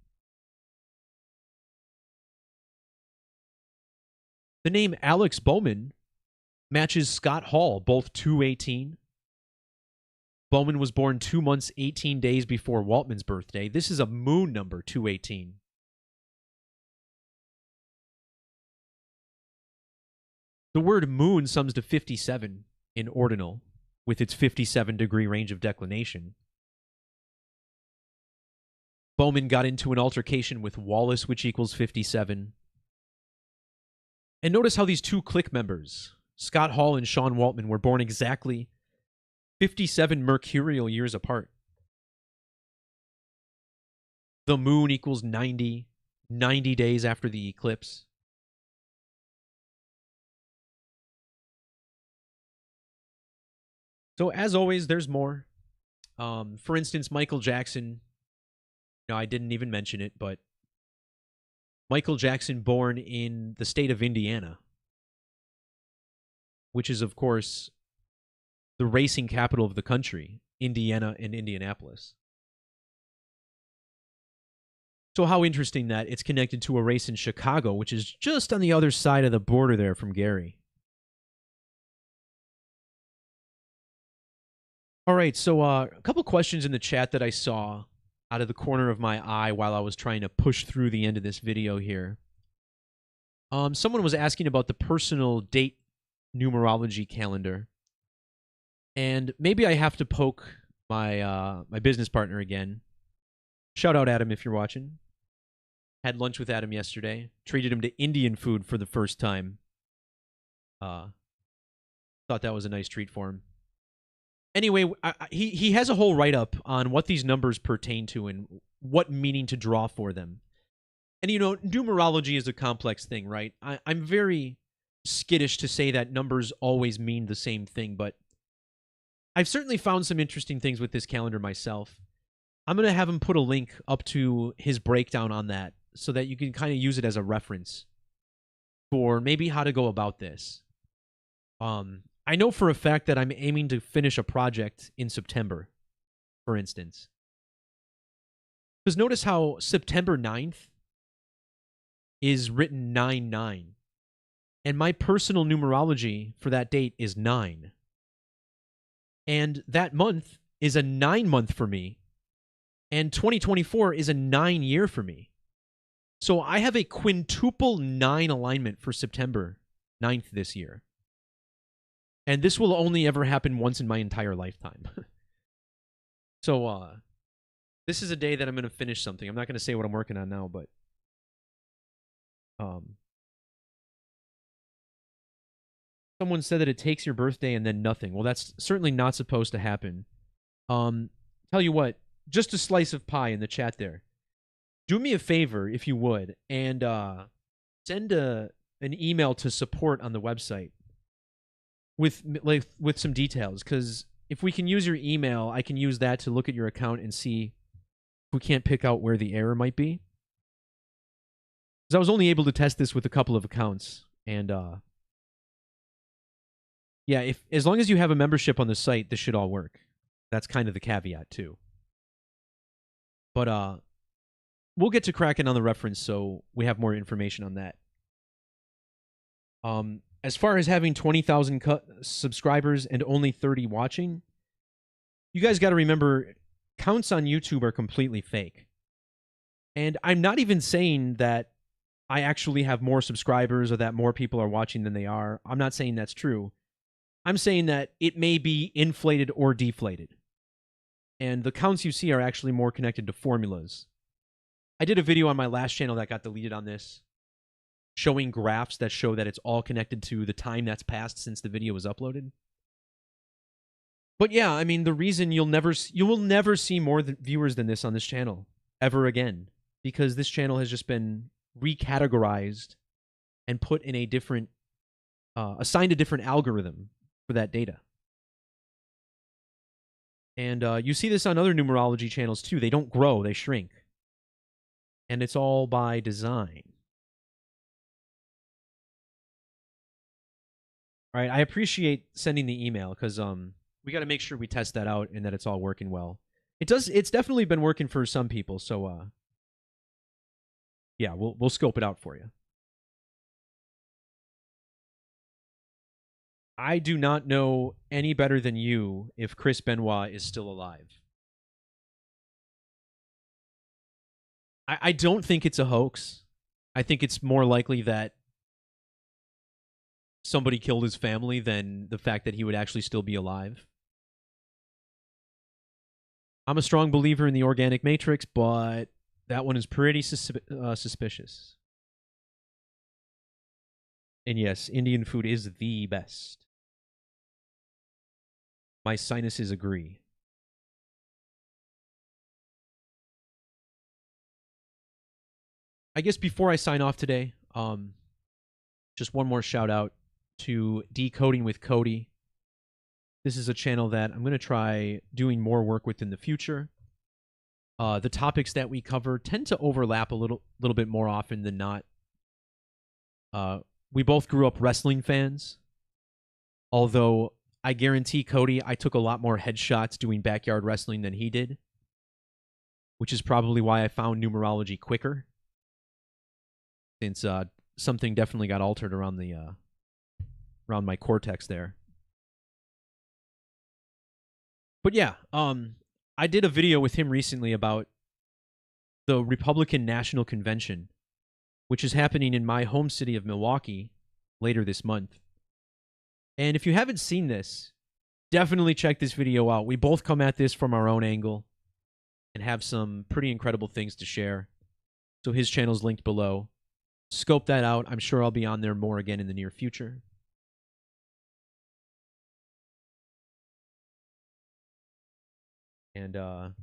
The name Alex Bowman matches Scott Hall, both 218. Bowman was born 2 months, 18 days before Waltman's birthday. This is a moon number, 218. The word moon sums to 57 in ordinal, with its 57-degree range of declination. Bowman got into an altercation with Wallace, which equals 57. And notice how these two clique members, Scott Hall and Sean Waltman, were born exactly 57 mercurial years apart. The moon equals 90 days after the eclipse. So as always, there's more. For instance, Michael Jackson. No, I didn't even mention it, but Michael Jackson, born in the state of Indiana, which is, of course, the racing capital of the country, Indiana and Indianapolis. So how interesting that it's connected to a race in Chicago, which is just on the other side of the border there from Gary. All right, so a couple questions in the chat that I saw out of the corner of my eye while I was trying to push through the end of this video here. Someone was asking about the personal date numerology calendar. And maybe I have to poke my my business partner again. Shout out Adam if you're watching. Had lunch with Adam yesterday. Treated him to Indian food for the first time. Thought that was a nice treat for him. Anyway, he has a whole write-up on what these numbers pertain to and what meaning to draw for them. And, you know, numerology is a complex thing, right? I'm very skittish to say that numbers always mean the same thing, but I've certainly found some interesting things with this calendar myself. I'm going to have him put a link up to his breakdown on that so that you can kind of use it as a reference for maybe how to go about this. I know for a fact that I'm aiming to finish a project in September, for instance. Because notice how September 9th is written 9-9. And my personal numerology for that date is 9. And that month is a 9-month for me. And 2024 is a 9-year for me. So I have a quintuple 9 alignment for September 9th this year. And this will only ever happen once in my entire lifetime. So, this is a day that I'm going to finish something. I'm not going to say what I'm working on now, but someone said that it takes your birthday and then nothing. Well, that's certainly not supposed to happen. Tell you what, just a slice of pie in the chat there. Do me a favor, if you would, and send an email to support on the website with some details, because if we can use your email, I can use that to look at your account and see if we can't pick out where the error might be. Because I was only able to test this with a couple of accounts, and yeah, as long as you have a membership on the site, this should all work. That's kind of the caveat too. But we'll get to cracking on the reference, so we have more information on that. As far as having 20,000 subscribers and only 30 watching, you guys got to remember, counts on YouTube are completely fake. And I'm not even saying that I actually have more subscribers or that more people are watching than they are. I'm not saying that's true. I'm saying that it may be inflated or deflated. And the counts you see are actually more connected to formulas. I did a video on my last channel that got deleted on this, showing graphs that show that it's all connected to the time that's passed since the video was uploaded. But yeah, I mean, the reason you will never see more viewers than this on this channel ever again, because this channel has just been recategorized and put in a different, assigned a different algorithm for that data. And you see this on other numerology channels too. They don't grow, they shrink. And it's all by design. All right, I appreciate sending the email, because we got to make sure we test that out and that it's all working well. It's definitely been working for some people, so yeah, we'll scope it out for you. I do not know any better than you if Chris Benoit is still alive. I don't think it's a hoax. I think it's more likely that somebody killed his family than the fact that he would actually still be alive. I'm a strong believer in the organic matrix, but that one is pretty suspicious. And yes, Indian food is the best. My sinuses agree. I guess before I sign off today, just one more shout out to Decoding with Cody. This is a channel that I'm going to try doing more work with in the future. The topics that we cover tend to overlap a little bit more often than not. We both grew up wrestling fans, although I guarantee Cody, I took a lot more headshots doing backyard wrestling than he did, which is probably why I found numerology quicker, since something definitely got altered around around my cortex there. But yeah, I did a video with him recently about the Republican National Convention, which is happening in my home city of Milwaukee later this month. And if you haven't seen this, definitely check this video out. We both come at this from our own angle and have some pretty incredible things to share. So his channel's linked below. Scope that out. I'm sure I'll be on there more again in the near future. And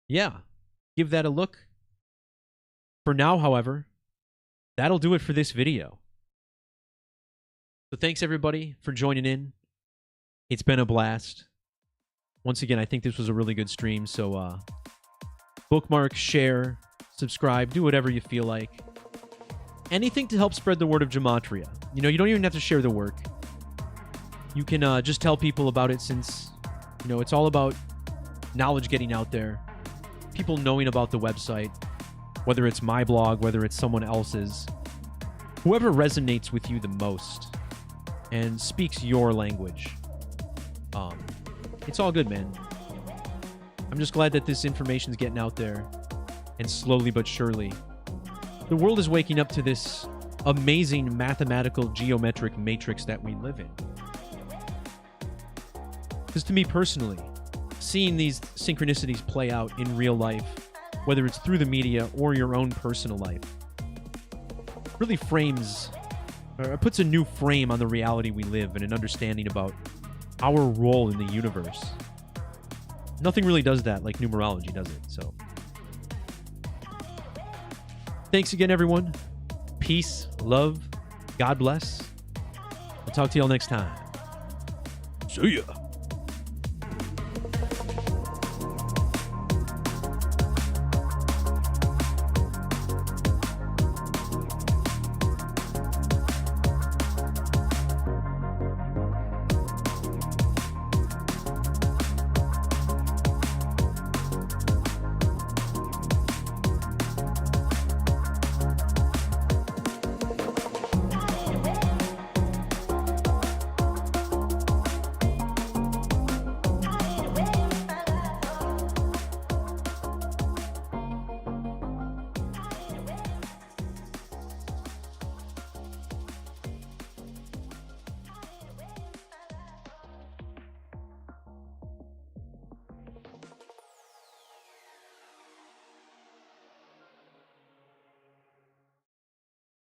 yeah, give that a look. For now, however, that'll do it for this video. So thanks everybody for joining in. It's been a blast. Once again, I think this was a really good stream, so bookmark, share, subscribe, do whatever you feel like. Anything to help spread the word of Gematria. You know, you don't even have to share the work. You can just tell people about it, since, you know, it's all about knowledge getting out there. People knowing about the website, whether it's my blog, whether it's someone else's. whoever resonates with you the most and speaks your language. It's all good, man. I'm just glad that this information's getting out there, and slowly but surely, the world is waking up to this amazing mathematical geometric matrix that we live in. Because to me personally, seeing these synchronicities play out in real life, whether it's through the media or your own personal life, really frames, or puts a new frame on the reality we live and an understanding about our role in the universe. Nothing really does that like numerology does it, so. Thanks again, everyone. Peace, love, God bless. I'll talk to y'all next time. See ya.